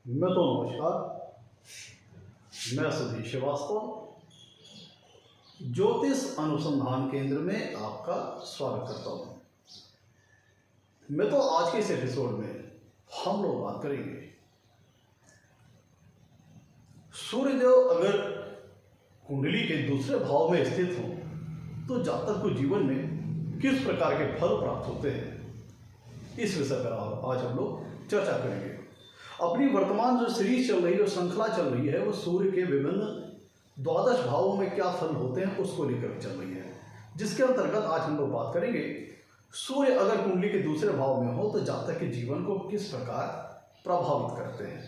नमस्कार। मैं सुधीर श्रीवास्तव ज्योतिष अनुसंधान केंद्र में आपका स्वागत करता हूँ। आज के इस एपिसोड में हम लोग बात करेंगे सूर्यदेव अगर कुंडली के दूसरे भाव में स्थित हो तो जातक को जीवन में किस प्रकार के फल प्राप्त होते हैं, इस विषय पर आज हम लोग चर्चा करेंगे। अपनी वर्तमान जो सीरीज चल रही है, जो श्रृंखला चल रही है, वो सूर्य के विभिन्न द्वादश भावों में क्या फल होते हैं उसको लेकर चल रही है, जिसके अंतर्गत आज हम लोग बात करेंगे सूर्य अगर कुंडली के दूसरे भाव में हो तो जातक के जीवन को किस प्रकार प्रभावित करते हैं।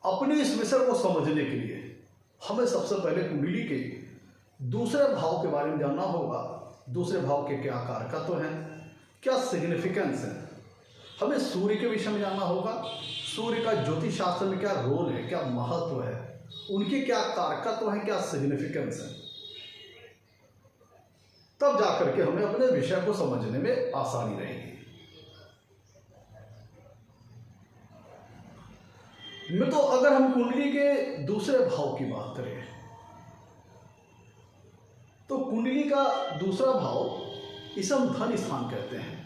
अपने इस विषय को समझने के लिए हमें सबसे पहले कुंडली के दूसरे भाव के बारे में जानना होगा। दूसरे भाव के क्या कारकत्व हैं, क्या सिग्निफिकेंस है, हमें सूर्य के विषय में जानना होगा। सूर्य का ज्योतिष शास्त्र में क्या रोल है, क्या महत्व है, उनके क्या कारकत्व है, क्या सिग्निफिकेंस है, तब जाकर के हमें अपने विषय को समझने में आसानी रहेगी। अगर हम कुंडली के दूसरे भाव की बात करें तो कुंडली का दूसरा भाव इसे हम धन स्थान कहते हैं।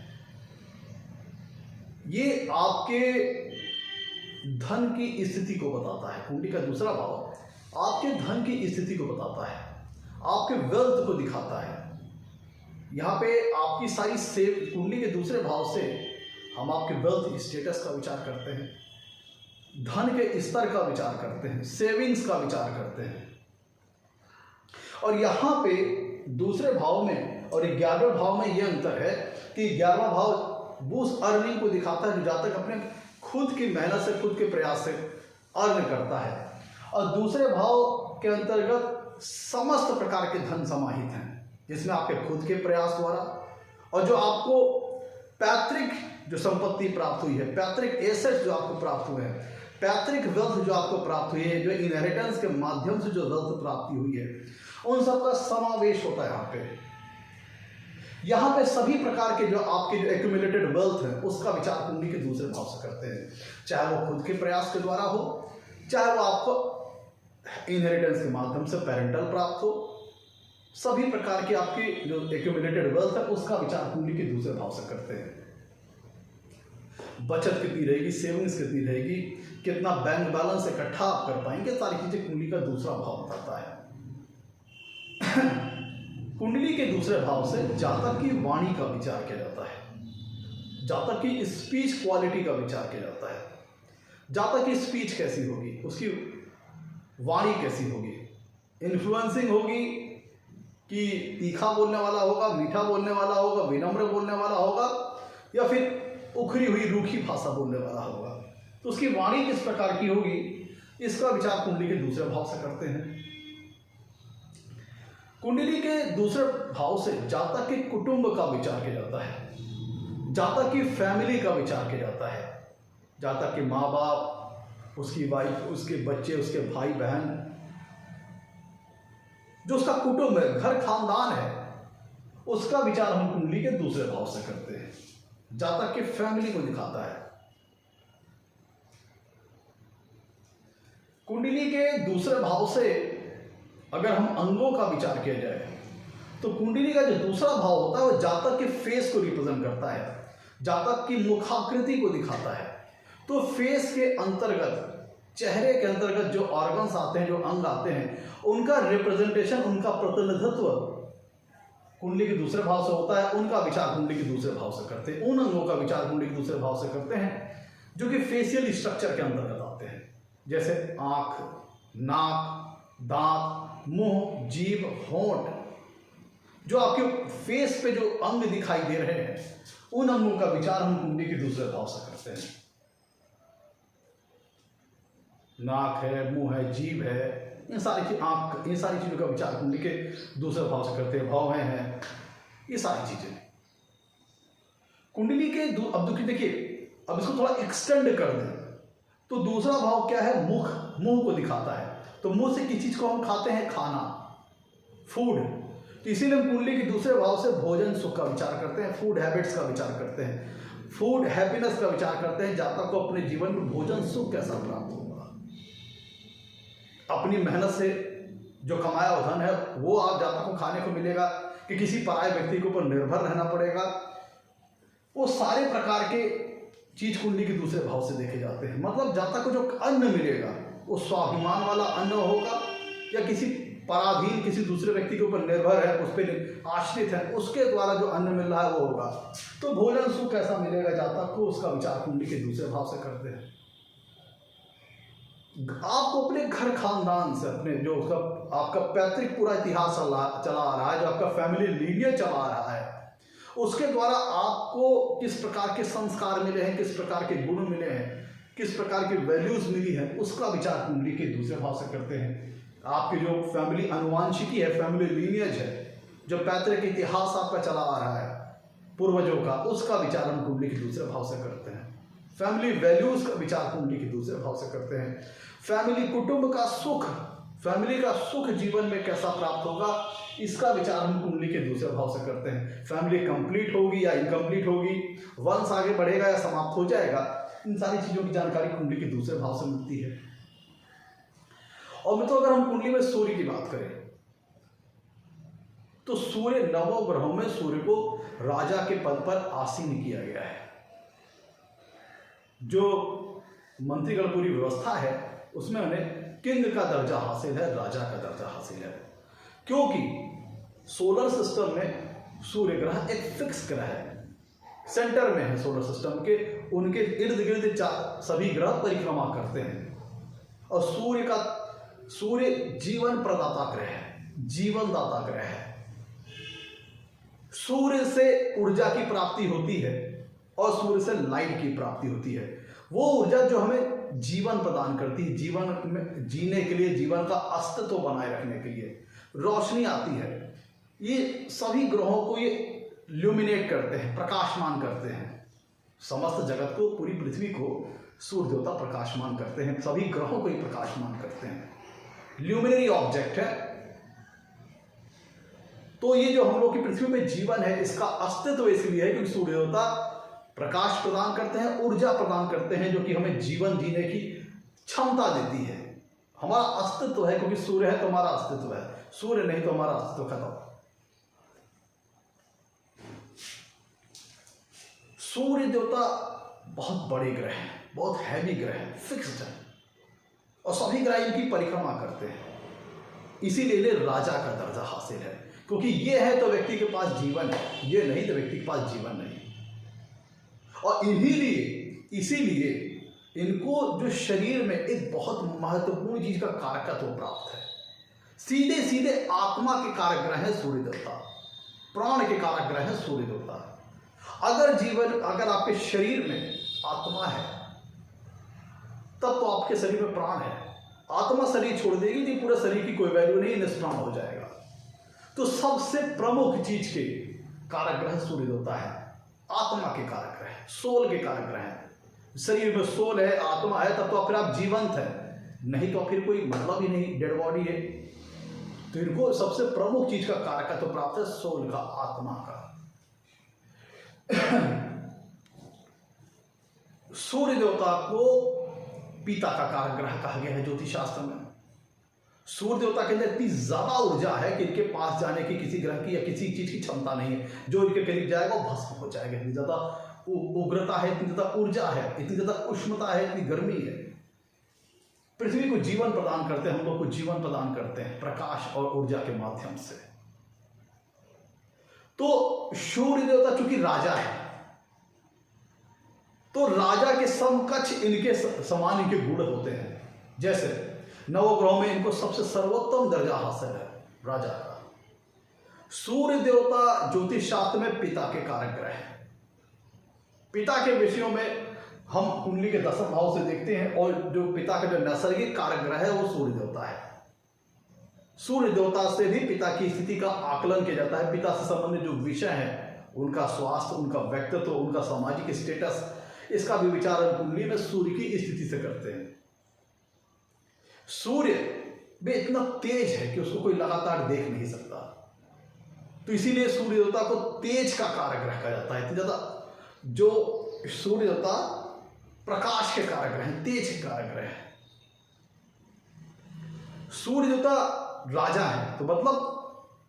ये आपके धन की स्थिति को बताता है। कुंडली का दूसरा भाव आपके धन की स्थिति को बताता है, आपके वेल्थ को दिखाता है। यहाँ पे आपकी सारी सेव कुंडली के दूसरे भाव से हम आपके वेल्थ स्टेटस का विचार करते हैं, धन के स्तर का विचार करते हैं, सेविंग्स का विचार करते हैं। और यहाँ पे दूसरे भाव में और 11वें भाव में ये अंतर है कि 11वां भाव बूस्ट अर्निंग को दिखाता है, जो जातक अपने खुद की मेहनत से, खुद के प्रयास से अर्न करता है। और दूसरे भाव के अंतर्गत समस्त प्रकार के धन समाहित हैं, जिसमें आपके खुद के प्रयास द्वारा और जो आपको पैतृक जो संपत्ति प्राप्त हुई है, पैतृक एसेट्स जो आपको प्राप्त हुए हैं, पैतृक वेल्थ जो आपको प्राप्त हुई है, जो इनहेरिटेंस के माध्यम से जो वेल्थ प्राप्ति हुई है, उन सबका समावेश होता है। यहाँ पे सभी प्रकार के जो आपके जो एक्यूमुलेटेड वेल्थ है उसका विचार कुंडली के दूसरे भाव से करते हैं, चाहे वो खुद के प्रयास के द्वारा हो, चाहे वो आपको इनहेरिटेंस के माध्यम से पेरेंटल प्राप्त हो। सभी प्रकार की आपकी जो एक्यूमुलेटेड वेल्थ है उसका विचार कुंडली के दूसरे भाव से करते हैं। बचत कितनी रहेगी, सेविंग्स कितनी रहेगी, कितना बैंक बैलेंस इकट्ठा आप कर पाएंगे, सारी चीजें कुंडली का दूसरा भाव बताता है। कुंडली के दूसरे भाव से जातक की वाणी का विचार किया जाता है, जातक की स्पीच क्वालिटी का विचार किया जाता है। जातक की स्पीच कैसी होगी, उसकी वाणी कैसी होगी, इन्फ्लुएंसिंग होगी कि तीखा बोलने वाला होगा, मीठा बोलने वाला होगा, विनम्र बोलने वाला होगा, या फिर उखरी हुई रूखी भाषा बोलने वाला होगा। तो उसकी वाणी किस प्रकार की होगी, इसका विचार कुंडली के दूसरे भाव से करते हैं। कुंडली के दूसरे भाव से जातक के कुटुंब का विचार किया जाता है, जातक की फैमिली का विचार किया जाता है। जातक के माँ बाप, उसकी वाइफ, उसके बच्चे, उसके भाई बहन, जो उसका कुटुंब है, घर खानदान है, उसका विचार हम कुंडली के दूसरे भाव से करते हैं। जातक की फैमिली को दिखाता है। कुंडली के दूसरे भाव से अगर हम अंगों का विचार किया जाए तो कुंडली का जो दूसरा भाव होता है वो जातक के फेस को रिप्रेजेंट करता है, जातक की मुखाकृति को दिखाता है। तो फेस के अंतर्गत, चेहरे के अंतर्गत जो ऑर्गन्स आते हैं, जो अंग आते हैं, उनका रिप्रेजेंटेशन, उनका प्रतिनिधित्व कुंडली के दूसरे भाव से होता है। उनका विचार कुंडली के दूसरे भाव से करते हैं। उन अंगों का विचार कुंडली के दूसरे भाव से करते हैं जो कि फेशियल स्ट्रक्चर के अंतर्गत आते हैं, जैसे आंख, नाक, दांत, मुंह, जीभ, होंठ, जो आपके फेस पे जो अंग दिखाई दे रहे हैं, उन अंगों का विचार हम कुंडली के दूसरे भाव से करते हैं। नाक है, मुंह है, जीभ है, इन सारी चीज, आंख, इन सारी चीजों का विचार कुंडली के दूसरे भाव से करते हैं। भाव हैं ये सारी चीजें कुंडली के अब देखिए, अब इसको थोड़ा एक्सटेंड कर दें तो दूसरा भाव क्या है, मुख, मुंह को दिखाता है। तो मुंह से किस चीज को हम खाते हैं, खाना, फूड। तो इसीलिए हम कुंडली के दूसरे भाव से भोजन सुख का विचार करते हैं, फूड हैबिट्स का विचार करते हैं। फूड हैप्पीनेस का विचार करते हैं। जातक को अपने जीवन में भोजन सुख कैसा प्राप्त होगा, अपनी मेहनत से जो कमाया हुआ धन है वो आप जातक को खाने को मिलेगा कि किसी पराये व्यक्ति के ऊपर निर्भर रहना पड़ेगा। वो सारे प्रकार के चीज कुंडली के दूसरे भाव से देखे जाते हैं। मतलब जातक को जो अन्न मिलेगा वो स्वाभिमान वाला अन्न होगा या किसी पराधीन किसी दूसरे व्यक्ति के ऊपर निर्भर है, उस पर आश्रित है, उसके द्वारा जो अन्न मिल रहा है वो होगा। तो भोजन सुख कैसा मिलेगा जातक को, उसका विचार कुंडली के दूसरे भाव से करते हैं। आपको अपने घर खानदान से, अपने जो आपका पैतृक पूरा इतिहास चला आ रहा है, जो आपका फैमिली लीनियर चला आ रहा है, उसके द्वारा आपको किस प्रकार के संस्कार मिले हैं, किस प्रकार के गुण मिले हैं, किस प्रकार की वैल्यूज मिली है, उसका विचार कुंडली के दूसरे भाव से करते हैं। आपकी जो फैमिली अनुवांशिकी है, फैमिली लीनियज है, जो पैतृक इतिहास आपका चला आ रहा है पूर्वजों का, उसका विचार हम कुंडली के दूसरे भाव से करते हैं। फैमिली वैल्यूज का विचार कुंडली के दूसरे भाव से करते हैं। फैमिली कुटुंब का सुख, फैमिली का सुख जीवन में कैसा प्राप्त होगा, इसका विचार हम कुंडली के दूसरे भाव से करते हैं। फैमिली कंप्लीट होगी या इनकम्प्लीट होगी, वंश आगे बढ़ेगा या समाप्त हो जाएगा, इन सारी चीजों की जानकारी कुंडली के दूसरे भाव से मिलती है। और मित्रों, अगर हम कुंडली में सूर्य की बात करें तो सूर्य नवों ग्रहों में सूर्य को राजा के पद पर आसीन किया गया है। जो मंत्रिगण पूरी व्यवस्था है उसमें उन्हें किंग का दर्जा हासिल है, राजा का दर्जा हासिल है, क्योंकि सोलर सिस्टम में सूर्य ग्रह एक फिक्स ग्रह है, सेंटर में है सोलर सिस्टम के, उनके इर्द गिर्द सभी ग्रह परिक्रमा करते हैं। और सूर्य जीवन प्रदाता ग्रह है, जीवन दाता ग्रह है। सूर्य से ऊर्जा की प्राप्ति होती है और सूर्य से लाइट की प्राप्ति होती है। वो ऊर्जा जो हमें जीवन प्रदान करती है, जीवन में जीने के लिए, जीवन का अस्तित्व बनाए रखने के लिए रोशनी आती है। ये सभी ग्रहों को ये ल्यूमिनेट करते हैं, प्रकाशमान करते हैं। समस्त जगत को, पूरी पृथ्वी को सूर्य देवता प्रकाशमान करते हैं, सभी ग्रहों को ही प्रकाशमान करते हैं। ल्यूमिनरी ऑब्जेक्ट है। तो ये जो हम लोग की पृथ्वी पे जीवन है, इसका अस्तित्व इसलिए है क्योंकि सूर्य देवता प्रकाश प्रदान करते हैं, ऊर्जा प्रदान करते हैं, जो कि हमें जीवन जीने की क्षमता देती है। हमारा अस्तित्व है, क्योंकि सूर्य है तो हमारा अस्तित्व है, सूर्य नहीं तो हमारा अस्तित्व खत्म। सूर्य देवता बहुत बड़े ग्रह हैं, बहुत हैवी ग्रह हैं, फिक्स्ड है, और सभी ग्रह इनकी परिक्रमा करते हैं। इसीलिए इन्हें राजा का दर्जा हासिल है, क्योंकि ये है तो व्यक्ति के पास जीवन है, ये नहीं तो व्यक्ति के पास जीवन नहीं। और इसीलिए इनको जो शरीर में एक बहुत महत्वपूर्ण चीज का कारकत्व प्राप्त है। सीधे सीधे आत्मा के कारक ग्रह है सूर्य देवता, प्राण के कारक ग्रह है सूर्य देवता। अगर आपके शरीर में आत्मा है तब तो आपके शरीर में प्राण है। आत्मा शरीर छोड़ देगी तो पूरे शरीर की कोई वैल्यू नहीं, निष्प्राण हो जाएगा। तो सबसे प्रमुख चीज के कारक ग्रह सूर्य देवता है, आत्मा के कारक ग्रह, सोल के कारक ग्रह है। शरीर में सोल है, आत्मा है, तब तो फिर आप जीवंत है, नहीं तो फिर कोई मतलब ही नहीं, डेड बॉडी है। तो इनको सबसे प्रमुख चीज का कारक तो प्राप्त है सोल का, आत्मा का। सूर्य देवता को पिता का कारक ग्रह कहा गया है ज्योतिष शास्त्र में। सूर्य देवता के अंदर इतनी ज्यादा ऊर्जा है कि इनके पास जाने की किसी ग्रह की या किसी चीज की क्षमता नहीं है। जो इनके करीब जाएगा वो भस्म हो जाएगा। इतनी ज्यादा उग्रता है, इतनी ज्यादा ऊर्जा है, इतनी ज्यादा उष्णता है, इतनी गर्मी है। पृथ्वी को जीवन प्रदान करते हैं, हम लोग को जीवन प्रदान करते हैं प्रकाश और ऊर्जा के माध्यम से। तो सूर्य देवता चूंकि राजा है, तो राजा के समकक्ष इनके समान इनके गुण होते हैं। जैसे नवग्रहों में इनको सबसे सर्वोत्तम दर्जा हासिल है राजा का। सूर्य देवता ज्योतिष शास्त्र में पिता के कारक ग्रह है। पिता के विषयों में हम कुंडली के दशम भाव से देखते हैं, और जो पिता का जो नैसर्गिक कारक ग्रह है वो सूर्य देवता है। सूर्य देवता से भी पिता की स्थिति का आकलन किया जाता है। पिता से संबंधित जो विषय है, उनका स्वास्थ्य, उनका व्यक्तित्व, उनका सामाजिक स्टेटस, इसका भी विचार हम कुंडली में सूर्य की स्थिति से करते हैं। सूर्य भी इतना तेज है कि उसको कोई लगातार देख नहीं सकता, तो इसीलिए सूर्य देवता को तेज का कारक ग्रह कहा जाता है। इतनी ज्यादा जो सूर्य देवता प्रकाश के कारक ग्रह हैं, तेज के कारक ग्रह हैं। सूर्य देवता राजा है, तो मतलब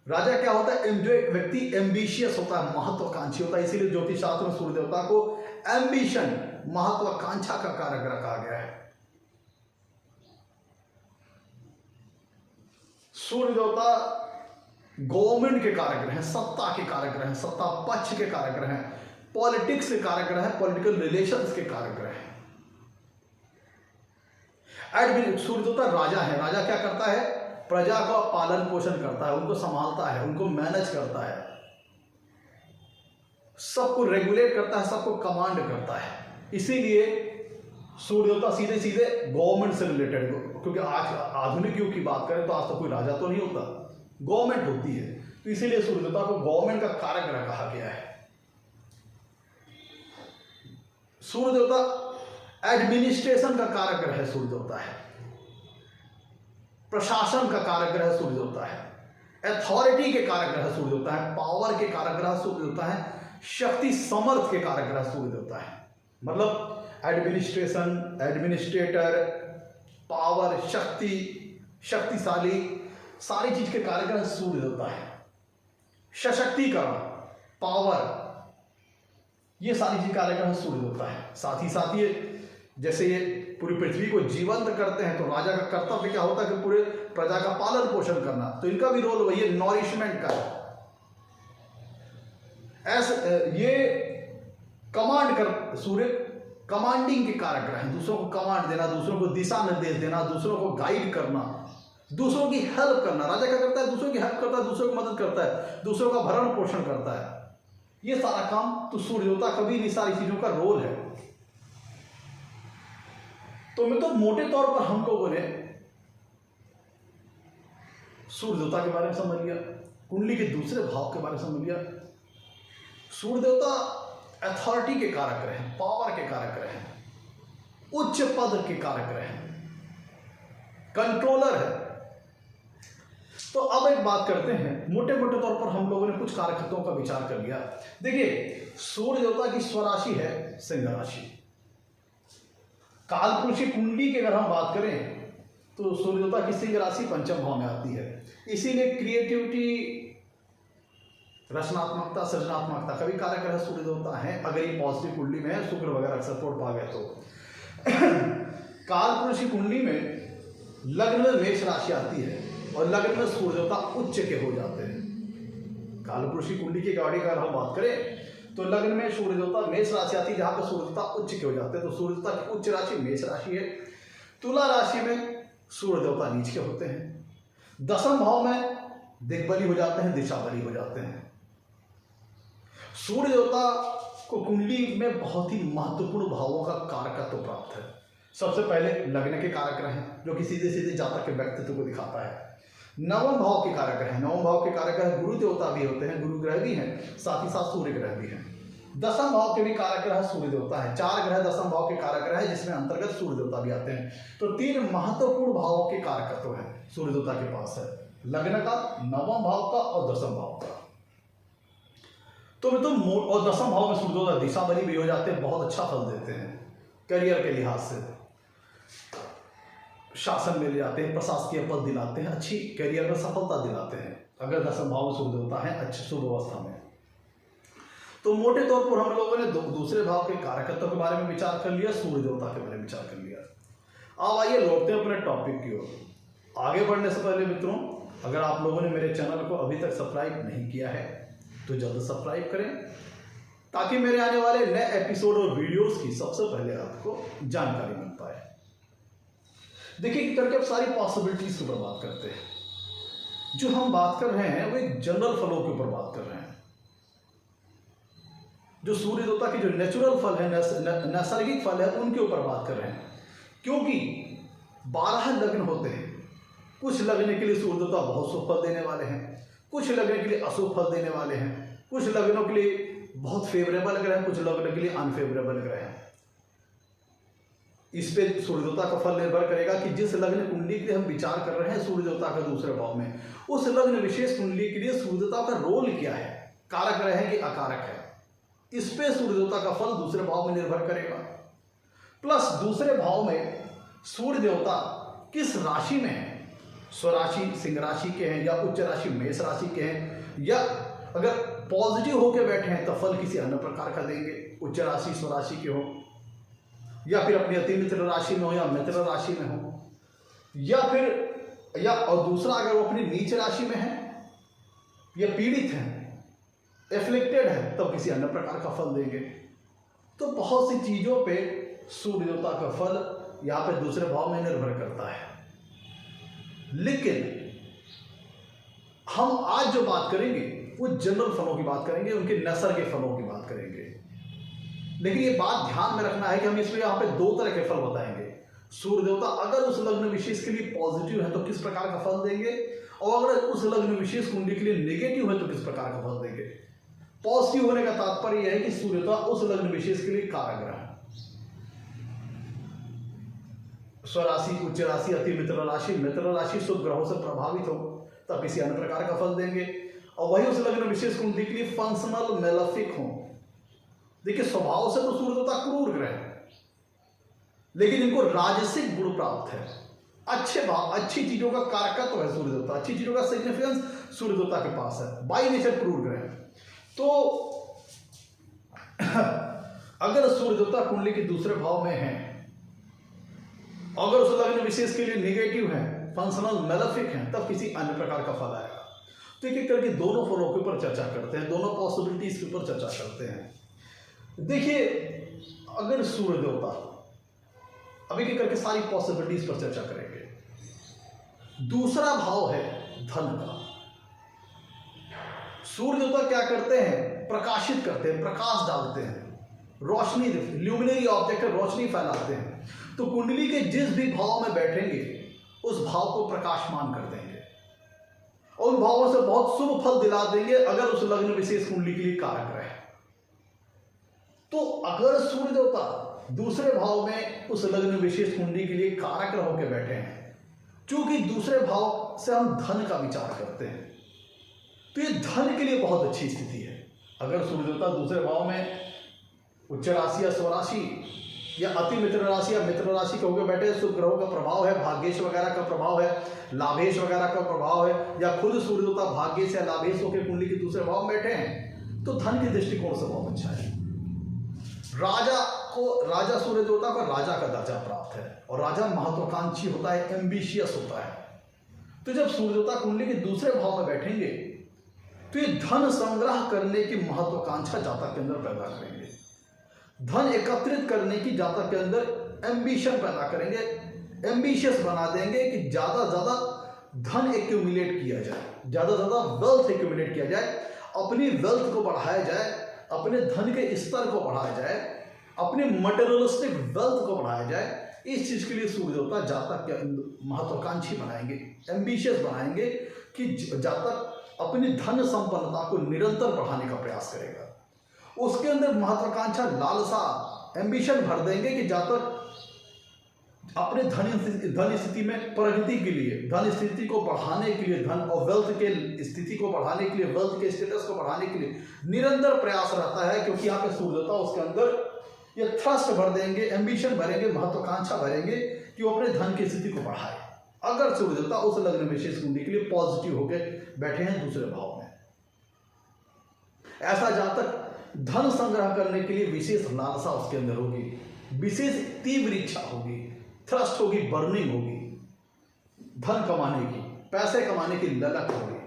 राजा क्या होता है, जो व्यक्ति एम्बिशियस होता है, महत्वाकांक्षी होता है, इसीलिए ज्योतिष शास्त्र में सूर्य देवता को एम्बिशन, महत्वाकांक्षा का कारक ग्रह कहा गया है। सूर्य देवता गवर्नमेंट के कारक ग्रह हैं, सत्ता के कारक ग्रह हैं, सत्ता पक्ष के कारक ग्रह हैं, पॉलिटिक्स के कारक ग्रह हैं, पॉलिटिकल रिलेशंस के कारक ग्रह हैं। सूर्य देवता राजा है। राजा क्या करता है, प्रजा का पालन पोषण करता है, उनको संभालता है, उनको मैनेज करता है, सबको रेगुलेट करता है, सबको कमांड करता है। इसीलिए सूर्य देवता सीधे सीधे गवर्नमेंट से रिलेटेड, क्योंकि आज आधुनिक युग की बात करें तो आज तो कोई राजा तो नहीं होता, गवर्नमेंट होती है, तो इसीलिए सूर्य देवता को गवर्नमेंट का कारक ग्रह कहा गया है। सूर्य देवता एडमिनिस्ट्रेशन का कारक ग्रह सूर्य देवता है, प्रशासन का कारक ग्रह सूर्य देवता है, अथॉरिटी के कारक ग्रह सूर्य देवता है, पावर के कारक ग्रह सूर्य देवता है, शक्ति समर्थ के कारक ग्रह सूर्य देवता है। मतलब एडमिनिस्ट्रेशन, एडमिनिस्ट्रेटर, पावर, शक्ति, शक्तिशाली, सारी चीज के कारक ग्रह सूर्य देवता है। सशक्तिकरण, पावर, ये सारी चीज कारक ग्रह सूर्य देवता है। साथ ही साथ ये जैसे ये पूरी पृथ्वी को जीवंत करते हैं, तो राजा का कर्तव्य क्या होता है कि पूरे प्रजा का पालन पोषण करना, तो इनका भी रोल वही है, नॉरिशमेंट का। ऐसे ये कमांड कर, सूर्य कमांडिंग के कारक ग्रह हैं, दूसरों को कमांड देना, दूसरों को दिशा निर्देश देना, दूसरों को गाइड करना, दूसरों की हेल्प करना। राजा क्या करता है, दूसरों की हेल्प करता है, दूसरों की मदद करता है, दूसरों का भरण पोषण करता है। ये सारा काम तो सूर्य देवता का भी, सारी चीजों का रोल है। तो मतलब मोटे तौर पर हम लोगों ने सूर्य देवता के बारे में समझ लिया, कुंडली के दूसरे भाव के बारे में समझ लिया। सूर्य देवता अथॉरिटी के कारक ग्रह हैं, पावर के कारक ग्रह हैं, उच्च पद के कारक ग्रह हैं, कंट्रोलर है। तो अब एक बात करते हैं, मोटे मोटे तौर पर हम लोगों ने कुछ कारकत्वों का विचार कर लिया। देखिए, सूर्य देवता की स्वराशि है सिंह राशि। कालपुरुषी कुंडली की अगर हम बात करें तो सूर्य देवता की सिंह राशि पंचम भाव में आती है। इसीलिए क्रिएटिविटी, रचनात्मकता, सृजनात्मकता का भी कारक ग्रह सूर्य देवता है, अगर ये पॉजिटिव कुंडली में है, शुक्र वगैरह सपोर्ट पा गए तो। कालपुरुषी कुंडली में लग्न में मेष राशि आती है और लग्न में सूर्य देवता उच्च के हो जाते हैं। कालपुरुषी कुंडली की गाड़ी का अगर हम बात करें तो लग्न में सूर्य देवता मेष राशि आती है, जहां पर सूर्य देवता उच्च के हो जाते हैं। तो सूर्य देवता की उच्च राशि मेष राशि है। तुला राशि में सूर्य देवता नीच के होते हैं। दसम भाव में दिग्बली हो जाते हैं, दिशाबली हो जाते हैं। सूर्य देवता को कुंडली में बहुत ही महत्वपूर्ण भावों का कारकत्व प्राप्त है। सबसे पहले लग्न के कारक ग्रह हैं, जो कि सीधे सीधे जातक के व्यक्तित्व को दिखाता है। नवम भाव के कारक ग्रह, नवम भाव के कारक ग्रह गुरु देवता भी होते हैं, गुरु ग्रह भी हैं, साथ ही साथ सूर्य ग्रह भी हैं। दसम भाव के भी कारक ग्रह सूर्य देवता है। 4 ग्रह दसम भाव के कारक ग्रह है, जिसमें अंतर्गत सूर्य देवता भी आते हैं। तो 3 महत्वपूर्ण भावों के कारकत्व है सूर्य देवता के पास है, लग्न का, नवम भाव का और दसम भाव का। तो और दसम भाव में सूर्य देवता दिशाबली भी हो जाते हैं, बहुत अच्छा फल देते हैं करियर के लिहाज से, शासन में ले जाते हैं, प्रशासकीय पद दिलाते हैं, अच्छी करियर में सफलता दिलाते हैं अगर दसम भाव में सूर्य देवता है अच्छी शुभ अवस्था में। तो मोटे तौर पर हम लोगों ने दूसरे भाव के कारकत्व के बारे में विचार कर लिया, सूर्य देवता के बारे में विचार कर लिया। अब आइए लौटते हैं अपने टॉपिक की ओर। आगे बढ़ने से पहले मित्रों, अगर आप लोगों ने मेरे चैनल को अभी तक सब्सक्राइब नहीं किया है तो जल्द सब्सक्राइब करें, ताकि मेरे आने वाले नए एपिसोड और वीडियोस की सबसे पहले आपको जानकारी मिल पाए। देखिए करके अब सारी पॉसिबिलिटीज के ऊपर बात करते हैं। जो हम बात कर रहे हैं वो एक जनरल फलों के ऊपर बात कर रहे हैं। जो सूर्य देवता के जो नेचुरल फल है, नैसर्गिक फल है, उनके ऊपर बात कर रहे हैं। क्योंकि 12 लग्न होते हैं। कुछ लग्न के लिए सूर्य देवता बहुत शुभ फल देने वाले हैं, कुछ लग्न के लिए अशुभ फल देने वाले हैं, कुछ लग्नों के लिए बहुत फेवरेबल ग्रह हैं, कुछ लग्न के लिए अनफेवरेबल ग्रह हैं। इस पे सूर्य देवता का फल निर्भर करेगा कि जिस लग्न कुंडली के लिए हम विचार कर रहे हैं सूर्य देवता का दूसरे भाव में, उस लग्न विशेष कुंडली के लिए सूर्य देवता का रोल क्या है, कारक ग्रह है कि अकारक है। इस पे सूर्य देवता का फल दूसरे भाव में निर्भर करेगा। प्लस दूसरे भाव में सूर्य देवता किस राशि में है, स्वराशि सिंह राशि के हैं या उच्च राशि मेष राशि के हैं, या अगर पॉजिटिव होकर बैठे हैं तो फल किसी अन्य प्रकार का देंगे, उच्च राशि स्वराशि के हो, या फिर अपनी अति मित्र राशि में हो या मित्र राशि में हो, या फिर और दूसरा अगर वो अपनी नीच राशि में है या पीड़ित है, एफ्लिक्टेड है, तब किसी अन्य प्रकार का फल देंगे। तो बहुत सी चीजों पे सूर्य देवता का फल यहाँ पे दूसरे भाव में निर्भर करता है। लेकिन हम आज जो बात करेंगे वो जनरल फलों की बात करेंगे, उनके नैसर्गिक फलों की बात करेंगे। लेकिन ये बात ध्यान में रखना है कि हम इसमें यहाँ पे दो तरह के फल बताएंगे। सूर्य देवता अगर उस लग्न विशेष के लिए पॉजिटिव है तो किस प्रकार का फल देंगे, और अगर उस लग्न विशेष कुंडली के लिए नेगेटिव है तो किस प्रकार का फल देंगे। पॉजिटिव होने का तात्पर्य यह है कि सूर्य देवता उस लग्न विशेष के लिए कारक ग्रह, स्वराशि उच्च राशि अति मित्र राशि शुभ ग्रहों से प्रभावित हो तब किसी अन्य प्रकार का फल देंगे। और वही उस लग्न विशेष कुंडली के लिए फंक्शनल मेलेफिक हो। देखिए स्वभाव से तो सूर्य देवता क्रूर ग्रह है, लेकिन इनको राजसिक गुण प्राप्त है, अच्छे भाव अच्छी चीजों का कारकत्व है सूर्य देवता, अच्छी चीजों का सिग्निफिकेंस सूर्य देवता के पास है, बाई नेचर क्रूर ग्रह है। तो अगर सूर्य देवता कुंडली के दूसरे भाव में है, अगर उस लग्न विशेष के लिए नेगेटिव है, फंक्शनल मेलेफिक है, तब किसी अन्य प्रकार का फल आएगा। तो एक एक करके दोनों फलों के ऊपर चर्चा करते हैं, दोनों पॉसिबिलिटीज के ऊपर चर्चा करते हैं। देखिए अगर सूर्य देवता, अभी एक करके सारी पॉसिबिलिटीज पर चर्चा करेंगे। दूसरा भाव है धन का। सूर्य देवता क्या करते हैं, प्रकाशित करते हैं, प्रकाश डालते हैं, रोशनी, ल्यूमिनरी ऑब्जेक्ट रोशनी फैलाते हैं। तो कुंडली के जिस भी भाव में बैठेंगे उस भाव को प्रकाशमान कर देंगे और उन भावों से बहुत शुभ फल दिला देंगे अगर उस लग्न विशेष कुंडली के लिए कारक रहे। तो अगर सूर्य देवता दूसरे भाव में उस लग्न विशेष कुंडली के लिए कारक रह होकर बैठे हैं, क्योंकि दूसरे भाव से हम धन का विचार करते हैं, तो ये धन के लिए बहुत अच्छी स्थिति है। अगर सूर्य देवता दूसरे भाव में उच्च राशि या स्वराशि या अति मित्र राशि या मित्र राशि के होकर बैठे, शुभ ग्रहों का प्रभाव है, भाग्येश वगैरह का प्रभाव है, लाभेश वगैरह का प्रभाव है, या खुद सूर्य देवता भाग्येश या लाभेश होकर कुंडली के दूसरे भाव में बैठे हैं, तो धन के दृष्टिकोण से बहुत अच्छा है। राजा सूर्य देवता को राजा का दर्जा प्राप्त है और राजा महत्वाकांक्षी होता है, एम्बिशियस होता है। तो जब सूर्य देवता कुंडली के दूसरे भाव में बैठेंगे तो ये धन संग्रह करने की महत्वाकांक्षा जातक के अंदर पैदा करेंगे, धन एकत्रित करने की जातक के अंदर एम्बिशन पैदा करेंगे, एम्बिशियस बना देंगे कि ज्यादा से ज्यादा धन एक्यूमुलेट किया जाए, ज्यादा से ज्यादा वेल्थ एक्यूमुलेट किया जाए, अपनी वेल्थ को बढ़ाया जाए, अपने धन के स्तर को बढ़ाया जाए, अपने मटेरियलिस्टिक वेल्थ को बढ़ाया जाए। इस चीज के लिए सूर्य देवता जातक के महत्वाकांक्षी बनाएंगे, एम्बिशियस बनाएंगे कि जातक अपनी धन संपन्नता को निरंतर बढ़ाने का प्रयास करेगा। उसके अंदर महत्वाकांक्षा, लालसा, एम्बिशन भर देंगे कि जातक अपने धन स्थिति में प्रगति के लिए, धन स्थिति को बढ़ाने के लिए, धन और वेल्थ के स्थिति को बढ़ाने के लिए, वेल्थ के स्टेटस को बढ़ाने के लिए निरंतर प्रयास रहता है। क्योंकि यहाँ पे सूर्य देवता उसके अंदर ये थ्रस्ट भर देंगे, एम्बिशन भरेंगे, महत्वाकांक्षा भरेंगे कि वो अपने धन की स्थिति को बढ़ाए। अगर सूर्य देवता उस लग्न विशेष कुंडली के लिए पॉजिटिव होकर बैठे हैं दूसरे भाव में, ऐसा जातक धन संग्रह करने के लिए विशेष लालसा उसके अंदर होगी, विशेष तीव्र इच्छा होगी, थ्रस्ट होगी, बर्निंग होगी, धन कमाने की, पैसे कमाने की ललक होगी।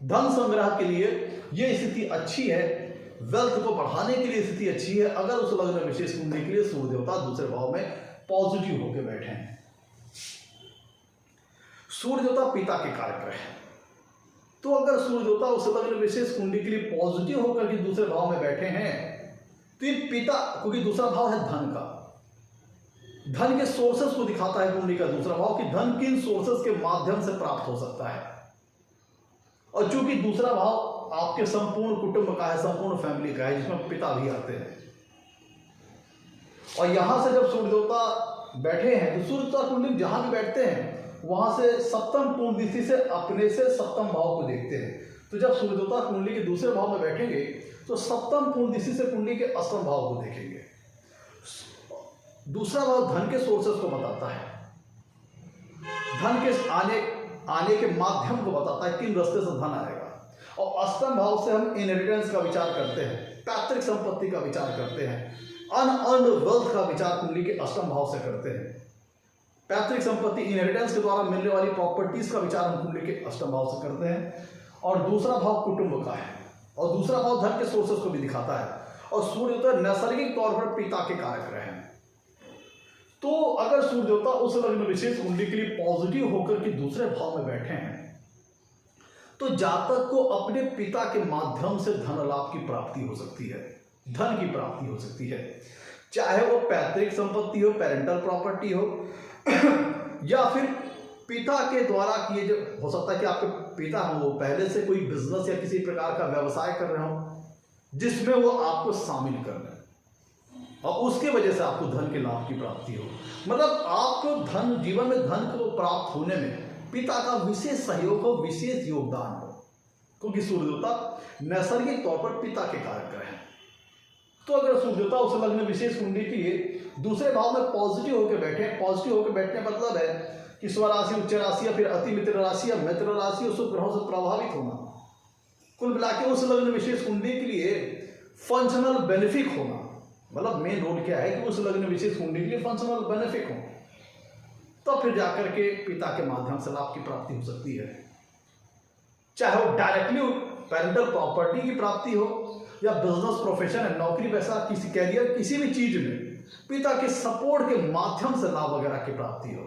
धन संग्रह के लिए यह स्थिति अच्छी है, वेल्थ को बढ़ाने के लिए स्थिति अच्छी है अगर उस लग्न विशेष कुंडली के लिए सूर्य देवता दूसरे भाव में पॉजिटिव होकर बैठे हैं। सूर्य देवता पिता के कारक ग्रह है, तो अगर सूर्य देवता उस लग्न विशेष कुंडली के लिए पॉजिटिव होकर के दूसरे भाव में बैठे हैं तो ये पिता, क्योंकि दूसरा भाव है धन का, धन के सोर्सेस को दिखाता है कुंडली का दूसरा भाव कि धन किन सोर्सेस के माध्यम से प्राप्त हो सकता है। और चूंकि दूसरा भाव आपके संपूर्ण कुटुंब का है, संपूर्ण फैमिली का है, जिसमें पिता भी आते हैं, और यहां से जब सूर्य देवता बैठे हैं तो सूर्य देवता कुंडली जहां भी बैठते हैं वहां से सप्तम पूर्ण दृष्टि से अपने से सप्तम भाव को देखते हैं। तो जब सूर्य देवता कुंडली के दूसरे भाव में बैठेंगे तो सप्तम पूर्ण दिशा से कुंडली के अष्टम भाव को देखेंगे। दूसरा भाव धन के सोर्सेस को बताता है, धन के आने के माध्यम को बताता है, किन रास्ते से धन आएगा। और अष्टम भाव से हम इनहेरिटेंस का विचार करते हैं, पैतृक संपत्ति का विचार करते हैं, अनअर्न्ड वेल्थ का विचार कुंडली के अष्टम भाव से करते हैं। पैतृक संपत्ति इनहेरिटेंस के द्वारा मिलने वाली प्रॉपर्टीज का विचार हम कुंडली के अष्टम भाव से करते हैं। और दूसरा भाव कुटुंब का है, और दूसरा भाव धन के सोर्सेस को भी दिखाता है। और सूर्य देवता नैसर्गिक तौर पर पिता के कारक रहे हैं। तो अगर सूर्य देवता उस लग्न विशेष कुंडली के लिए पॉजिटिव होकर के दूसरे भाव में बैठे हैं तो जातक को अपने पिता के माध्यम से धन लाभ की प्राप्ति हो सकती है, धन की प्राप्ति हो सकती है, चाहे वो पैतृक संपत्ति हो, पेरेंटल प्रॉपर्टी हो, या फिर पिता के द्वारा किए, जो हो सकता है कि आपके पिता हो वो पहले से कोई बिजनेस या किसी प्रकार का व्यवसाय कर रहे हो जिसमें वो आपको शामिल कर रहे हैं और उसके वजह से आपको धन के लाभ की प्राप्ति हो। मतलब आपको धन, जीवन में धन को प्राप्त होने में पिता का विशेष सहयोग हो, विशेष योगदान हो, क्योंकि सूर्य देवता नैसर्गिक तौर पर पिता के कारक ग्रह हैं। तो अगर सूर्य देवता उस लग्न विशेष कुंडली के लिए दूसरे भाव में पॉजिटिव होकर बैठे, पॉजिटिव होकर बैठने का मतलब है कि स्वराशि, उच्च राशि या फिर अति मित्र राशि या मित्र राशि उस ग्रहों से प्रभावित होना, कुल मिला के उस लग्न विशेष कुंडली के लिए फंक्शनल बेनिफिक होना। मतलब मेन रोल क्या है कि उस लग्न विशेष कुंडली के लिए फंक्शनल बेनिफिक हो, तो फिर जाकर के पिता के माध्यम से लाभ की प्राप्ति हो सकती है, चाहे वो डायरेक्टली पेरेंटल प्रॉपर्टी की प्राप्ति हो या बिजनेस, प्रोफेशन है, नौकरी, पैसा, किसी कैरियर, किसी भी चीज में पिता के सपोर्ट के माध्यम से लाभ वगैरह की प्राप्ति हो।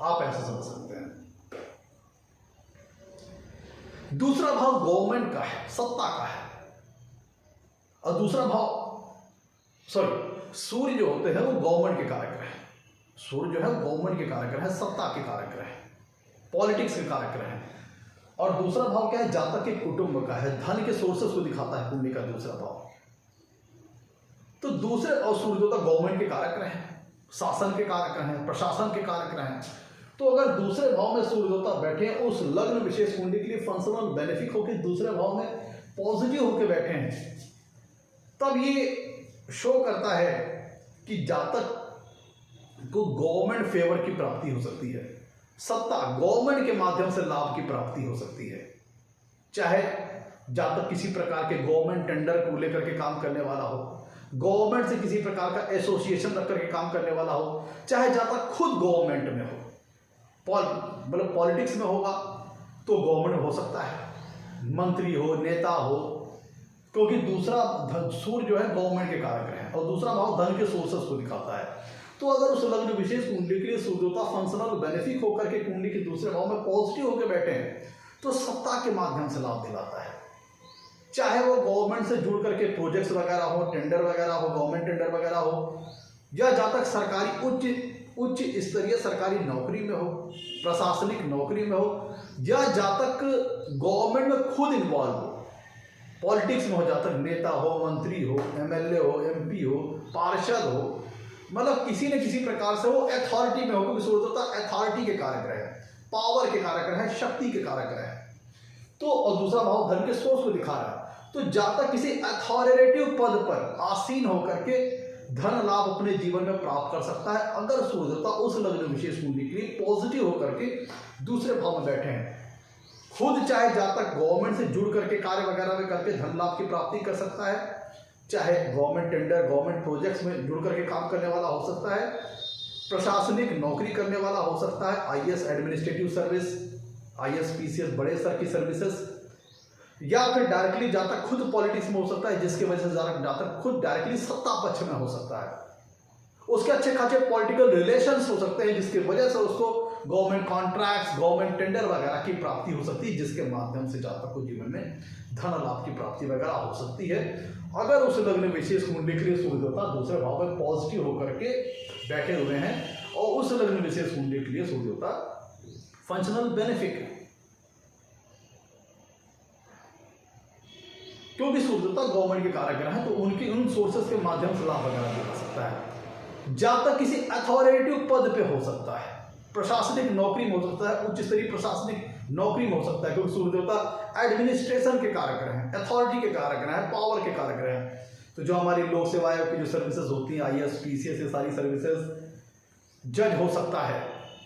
आप ऐसे समझ सकते हैं। दूसरा भाव गवर्नमेंट का है, सत्ता का है। और दूसरा भाव सूर्य जो होते हैं वो गवर्नमेंट के कारक हैं। सूर्य जो है गवर्नमेंट के कारक है, सत्ता के कारक है, पॉलिटिक्स के कारक है। और दूसरा भाव क्या है? जातक के कुटुंब का है, धन के सोर्सेस को दिखाता है कुंडली का दूसरा भाव। तो दूसरे, और सूर्य देवता गवर्नमेंट के कारक रहे, शासन के कारक रहे, प्रशासन के कारक रहे। तो अगर दूसरे भाव में सूर्य देवता बैठे उस लग्न विशेष कुंडली के लिए फंक्शनल बेनिफिक होकर दूसरे भाव में पॉजिटिव होकर बैठे हैं, तब ये शो करता है कि जातक को गवर्नमेंट फेवर की प्राप्ति हो सकती है, सत्ता, गवर्नमेंट के माध्यम से लाभ की प्राप्ति हो सकती है। चाहे जातक किसी प्रकार के गवर्नमेंट टेंडर को लेकर के काम करने वाला हो, गवर्नमेंट से किसी प्रकार का एसोसिएशन रख करके काम करने वाला हो, चाहे जातक खुद गवर्नमेंट में हो, मतलब पॉलिटिक्स में होगा तो गवर्नमेंट हो सकता है, मंत्री हो, नेता हो, क्योंकि दूसरा सूर्य जो है गवर्नमेंट के कारक है और दूसरा भाव धन के सोर्सेस को दिखाता है। तो अगर उस लग्न विशेष कुंडली के लिए सूर्य देवता फंक्शनल बेनिफिक होकर के कुंडली के दूसरे भाव में पॉजिटिव होकर बैठे हैं तो सत्ता के माध्यम से लाभ दिलाता है, चाहे वो गवर्नमेंट से जुड़ करके प्रोजेक्ट्स वगैरह हो, टेंडर वगैरह हो, गवर्नमेंट टेंडर वगैरह हो, या जातक सरकारी उच्च स्तरीय सरकारी नौकरी में हो, प्रशासनिक नौकरी में हो, या जातक गवर्नमेंट में खुद इन्वॉल्व हो, पॉलिटिक्स में हो, जातक नेता हो, मंत्री हो, एमएलए हो, एमपी हो, पार्षद हो, मतलब किसी न किसी प्रकार से वो अथॉरिटी में हो, क्योंकि सूर्य देवता अथॉरिटी के कारक रहे, पावर के कारक रहे, शक्ति के कारक रहे। तो और दूसरा भाव धन के सोर्स को दिखा रहा है। तो जातक किसी अथॉरिटेटिव पद पर आसीन होकर के धन लाभ अपने जीवन में प्राप्त कर सकता है अगर सूर्य देवता उस लग्न विशेष कुंडली के लिए पॉजिटिव होकर के दूसरे भाव में बैठे हैं। खुद चाहे जातक गवर्नमेंट से जुड़ करके कार्य वगैरह में करके धन लाभ की प्राप्ति कर सकता है, चाहे गवर्नमेंट टेंडर, गवर्नमेंट प्रोजेक्ट्स में जुड़ करके काम करने वाला हो सकता है, प्रशासनिक नौकरी करने वाला हो सकता है, IAS administrative service, IAS PCS बड़े स्तर की सर्विसेज, या फिर डायरेक्टली जातक खुद पॉलिटिक्स में हो सकता है, जिसकी वजह से जातक खुद डायरेक्टली सत्ता पक्ष में हो सकता है, उसके अच्छे खासे पॉलिटिकल रिलेशंस हो सकते हैं जिसकी वजह से उसको गवर्नमेंट कॉन्ट्रैक्ट्स, गवर्नमेंट टेंडर वगैरह की प्राप्ति हो सकती है, जिसके माध्यम से जातक को जीवन में धन लाभ की प्राप्ति वगैरह हो सकती है अगर उस लग्न विशेष कुंडली के लिए सूर्य देवता दूसरे भाव में पॉजिटिव होकर के बैठे हुए हैं और उस लग्न विशेष कुंडली के लिए सूर्य देवता फंक्शनल बेनिफिक है, क्योंकि सूर्य देवता गवर्नमेंट के कारक ग्रह हैं, तो उनके उन सोर्सेस के माध्यम से लाभ वगैरह दिला सकता है। जातक किसी अथॉरिटेटिव पद पे हो सकता है, प्रशासनिक नौकरी में हो सकता है, उच्च स्तरीय प्रशासनिक नौकरी में हो सकता है, क्योंकि सूर्य देवता एडमिनिस्ट्रेशन के कारक ग्रह हैं, अथॉरिटी के कारक ग्रह हैं, पावर के कारक ग्रह हैं। तो जो हमारी लोक सेवा आयोग की जो सर्विसेज होती हैं, IAS, PCS, ये सारी सर्विसेज, जज हो सकता है,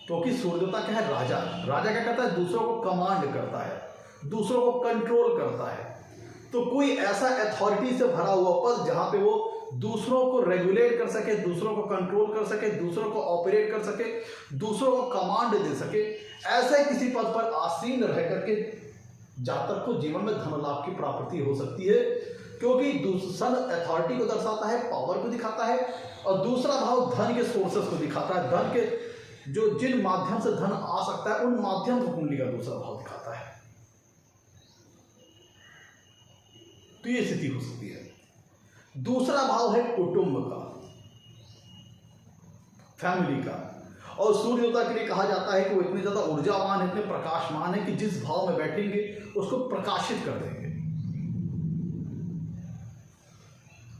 क्योंकि सूर्य देवता क्या है? राजा। राजा क्या करता है? दूसरों को कमांड करता है, दूसरों को कंट्रोल करता है। तो कोई ऐसा अथॉरिटी से भरा हुआ पद जहां पे वो दूसरों को रेगुलेट कर सके, दूसरों को कंट्रोल कर सके, दूसरों को ऑपरेट कर सके, दूसरों को कमांड दे सके, ऐसे किसी पद पर आसीन रह करके जातक को जीवन में धन लाभ की प्राप्ति हो सकती है, क्योंकि सन अथॉरिटी को दर्शाता है, पावर को दिखाता है, और दूसरा भाव धन के सोर्सेस को दिखाता है। धन के जो जिन माध्यम से धन आ सकता है उन माध्यम को कुंडली का दूसरा भाव दिखाता है। तो ये स्थिति हो सकती है। दूसरा भाव है कुटुंब का, फैमिली का, और सूर्य देवता के लिए कहा जाता है कि वो इतने ज्यादा ऊर्जावान, इतने प्रकाशमान है कि जिस भाव में बैठेंगे उसको प्रकाशित कर देंगे।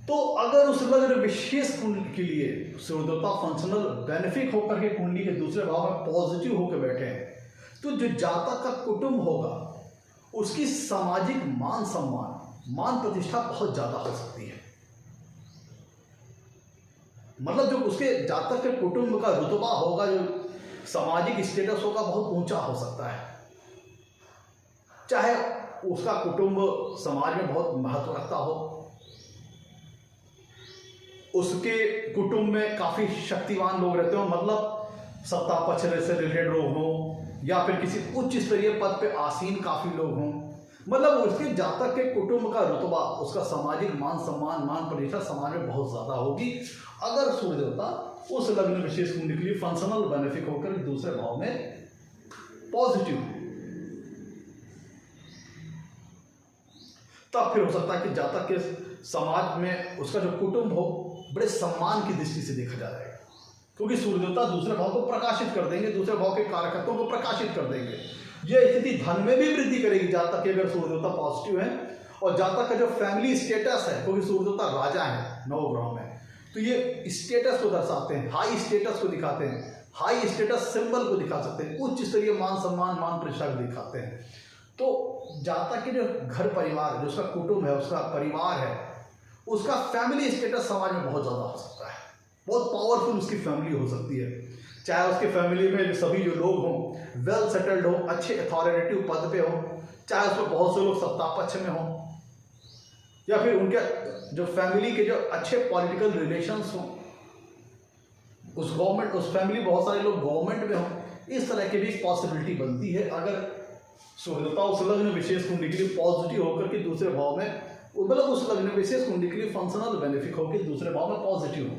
तो अगर उस लग्न विशेष कुंडली के लिए सूर्य देवता फंक्शनल बेनिफिक होकर के कुंडली के दूसरे भाव में पॉजिटिव होकर बैठे हैं, तो जो जातक का कुटुंब होगा उसकी सामाजिक मान सम्मान, मान प्रतिष्ठा बहुत ज्यादा हो सकती है। मतलब जो उसके जातक के कुटुंब का रुतबा होगा, जो सामाजिक स्टेटस होगा, बहुत ऊंचा हो सकता है। चाहे उसका कुटुंब समाज में बहुत महत्व रखता हो, उसके कुटुंब में काफी शक्तिवान लोग रहते हो, मतलब सत्ता पक्ष से रिलेटेड लोग हों, या फिर किसी उच्च स्तरीय पद पे आसीन काफी लोग हों, मतलब उसके जातक के कुटुंब का रुतबा, उसका सामाजिक मान सम्मान, मान प्रतिष्ठा समाज में बहुत ज्यादा होगी अगर सूर्य देवता उस लग्न विशेष कुंडली के लिए फंक्शनल बेनिफिक होकर दूसरे भाव में पॉजिटिव, तब फिर हो सकता है कि जातक के समाज में उसका जो कुटुंब हो बड़े सम्मान की दृष्टि से देखा जाएगा, क्योंकि सूर्य देवता दूसरे भाव को प्रकाशित कर देंगे, दूसरे भाव के कारकत्वों को प्रकाशित कर देंगे। यह स्थिति धन में भी वृद्धि करेगी जातक की अगर सूर्य देवता पॉजिटिव है, और जातक का जो फैमिली स्टेटस है, क्योंकि सूर्य देवता राजा है नवग्रहों में, तो ये स्टेटस को दर्शाते हैं, हाई स्टेटस को दिखाते हैं, हाई स्टेटस सिंबल को दिखा सकते हैं, उच्च स्तरीय मान सम्मान, मान प्रतिष्ठा को दिखाते हैं। तो जातक के जो घर परिवार, जो उसका कुटुंब है, उसका परिवार है, उसका फैमिली स्टेटस समाज में बहुत ज्यादा हो सकता है, बहुत पावरफुल उसकी फैमिली हो सकती है। चाहे उसके फैमिली में सभी जो लोग हों वेल सेटल्ड हो, अच्छे अथॉरिटेटिव पद पे हो, चाहे उसमें बहुत से लोग सत्ता पक्ष में हों, या फिर उनके जो फैमिली के जो अच्छे पॉलिटिकल रिलेशंस हों, उस फैमिली बहुत सारे लोग गवर्नमेंट में हों, इस तरह की भी पॉसिबिलिटी बनती है अगर सूर्य देवता उस लग्न विशेष कुंडली के लिए पॉजिटिव होकर के दूसरे भाव में, मतलब उस लग्न विशेष कुंडली के लिए फंक्शनल बेनिफिक होकर दूसरे भाव में पॉजिटिव हो,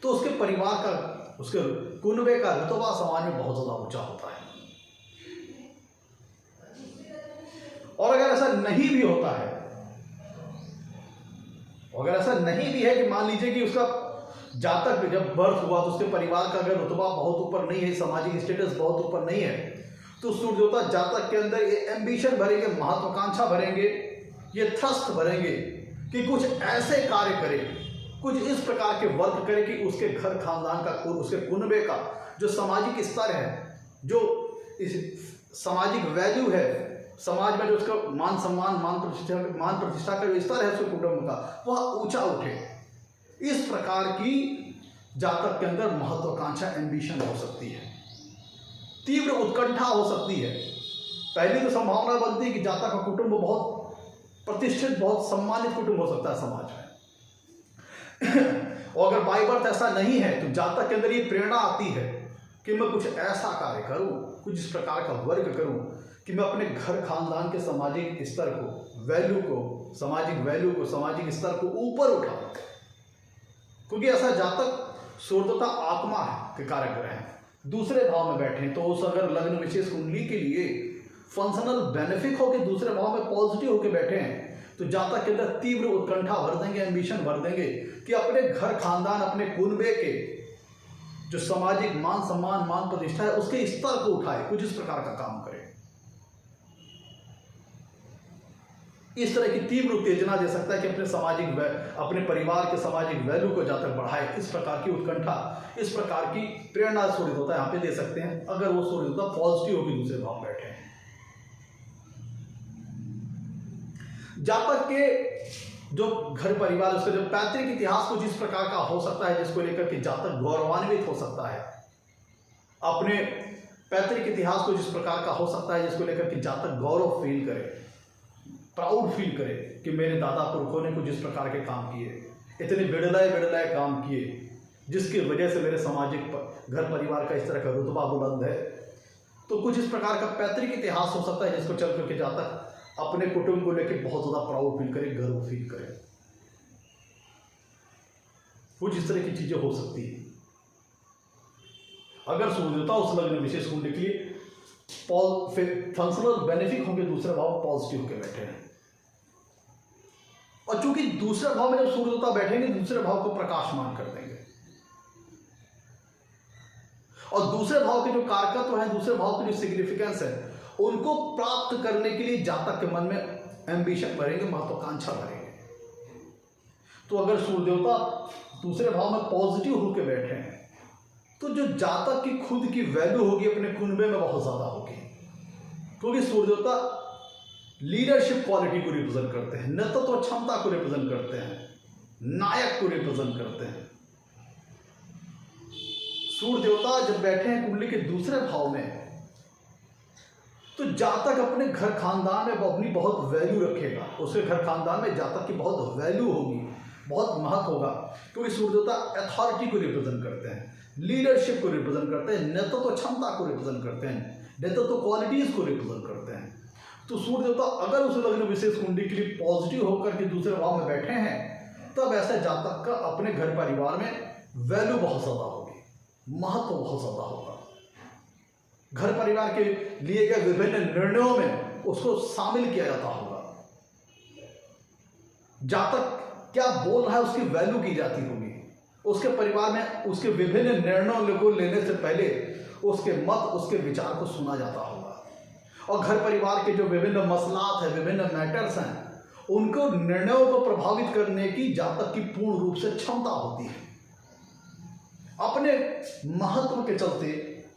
तो उसके परिवार का, उसके कुनबे का रुतबा समाज में बहुत ज्यादा ऊंचा होता है। और अगर ऐसा नहीं भी होता है, अगर ऐसा नहीं भी है कि मान लीजिए कि उसका जातक जब बर्थ हुआ तो उसके परिवार का अगर रुतबा बहुत ऊपर नहीं है, सामाजिक स्टेटस बहुत ऊपर नहीं है, तो सूर्य देवता जातक के अंदर ये एम्बिशन भरेंगे, महत्वाकांक्षा भरेंगे, ये थ्रस्ट भरेंगे कि कुछ ऐसे कार्य करे, कुछ इस प्रकार के वर्क करे कि उसके घर खानदान का, उसके कुनबे का जो सामाजिक स्तर है, जो इस सामाजिक वैल्यू है, समाज में जो उसका मान सम्मान, मान प्रतिष्ठा का जो स्तर है उसके कुटुंब का, वह ऊंचा उठे। इस प्रकार की जातक के अंदर महत्वाकांक्षा, एम्बिशन हो सकती है, तीव्र उत्कंठा हो सकती है। पहली तो संभावना बनती है कि जातक का कुटुंब बहुत प्रतिष्ठित, बहुत सम्मानित कुटुंब हो सकता है समाज में। और अगर बाय बर्थ ऐसा नहीं है तो जातक के अंदर ये प्रेरणा आती है कि मैं कुछ ऐसा कार्य करूं, कुछ इस प्रकार का वर्क करूं कि मैं अपने घर खानदान के सामाजिक स्तर को, वैल्यू को, सामाजिक वैल्यू को, सामाजिक स्तर को ऊपर उठाऊं, क्योंकि ऐसा जातक सूर्य देवता आत्मा है के कारक ग्रह हैं, दूसरे भाव में बैठे हैं, तो उस अगर लग्न विशेष कुंडली के लिए फंक्शनल बेनिफिक होकर दूसरे भाव में पॉजिटिव होकर बैठे हैं, तो जातक के अंदर तीव्र उत्कंठा भर देंगे, एम्बिशन भर देंगे कि अपने घर खानदान, अपने कुनबे के जो सामाजिक मान सम्मान, मान प्रतिष्ठा है, उसके स्तर को उठाए, कुछ इस प्रकार का काम करे। इस तरह की तीव्र उत्तेजना दे सकता है कि अपने परिवार के सामाजिक वैल्यू को जातक बढ़ाए। इस प्रकार की उत्कंठा, इस प्रकार की प्रेरणा सूर्य देवता यहाँ पे दे सकते हैं अगर वो सूर्य देवता पॉजिटिव होकर दूसरे भाव बैठे हैं। जातक के जो घर परिवार, उसका जो पैतृक इतिहास को जिस प्रकार का हो सकता है, जिसको लेकर के जातक गौरवान्वित हो सकता है, अपने पैतृक इतिहास को जिस प्रकार का हो सकता है जिसको लेकर के जातक गौरव फील करे, प्राउड फील करे कि मेरे दादा पुरखों ने कुछ जिस प्रकार के काम किए, इतने बिड़लाए काम किए, जिसकी वजह से मेरे सामाजिक घर परिवार का इस तरह का रुतबा बुलंद है। तो कुछ इस प्रकार का पैतृक इतिहास हो सकता है जिसको चल करके जातक अपने कुटुंब को लेकर बहुत ज़्यादा प्राउड फील करे, गर्व फील करे। कुछ इस तरह की चीज़ें हो सकती है। अगर सूर्यदेवता उस लग्न विशेष कुंडली के लिए फंक्शनल बेनिफिक होंगे, दूसरे भाव पॉजिटिव होकर बैठे हैं, और चूंकि दूसरे भाव में जब सूर्यदेवता बैठेंगे दूसरे भाव को प्रकाशमान कर देंगे, और दूसरे भाव के जो कारकत्व है, दूसरे भाव की जो सिग्निफिकेंस है, उनको प्राप्त करने के लिए जातक के मन में एम्बिशन भरेंगे, महत्वाकांक्षा भरेंगे। तो अगर सूर्यदेवता दूसरे भाव में पॉजिटिव होकर बैठे हैं तो जो जातक की खुद की वैल्यू होगी अपने कुनबे में बहुत ज्यादा होगी, क्योंकि सूर्यदेवता लीडरशिप क्वालिटी को रिप्रेजेंट करते हैं, नेतृत्व क्षमता को रिप्रेजेंट करते हैं, नायक को रिप्रेजेंट करते हैं। सूर्य देवता जब बैठे हैं कुंडली के दूसरे भाव में, तो जातक अपने घर खानदान में अपनी बहुत वैल्यू रखेगा, उसके घर खानदान में जातक की बहुत वैल्यू होगी, बहुत महत्व होगा, क्योंकि सूर्य देवता अथॉरिटी को रिप्रेजेंट करते हैं, लीडरशिप को रिप्रेजेंट करते हैं, नेतृत्व क्षमता को रिप्रेजेंट करते हैं, नेतृत्व क्वालिटीज को रिप्रेजेंट करते हैं। तो सूर्य देवता अगर उस लग्न विशेष कुंडली के लिए पॉजिटिव होकर के दूसरे भाव में बैठे हैं, तब ऐसे जातक का अपने घर परिवार में वैल्यू बहुत ज्यादा होगी, महत्व बहुत ज्यादा होगा। घर परिवार के लिए गए विभिन्न निर्णयों में उसको शामिल किया जाता होगा। जातक क्या बोल रहा है उसकी वैल्यू की जाती होगी, उसके परिवार में उसके विभिन्न निर्णयों को लेने से पहले उसके मत, उसके विचार को सुना जाता होगा। और घर परिवार के जो विभिन्न मसलात हैं, विभिन्न मैटर्स हैं, उनको निर्णयों को प्रभावित करने की जातक की पूर्ण रूप से क्षमता होती है। अपने महत्व के चलते,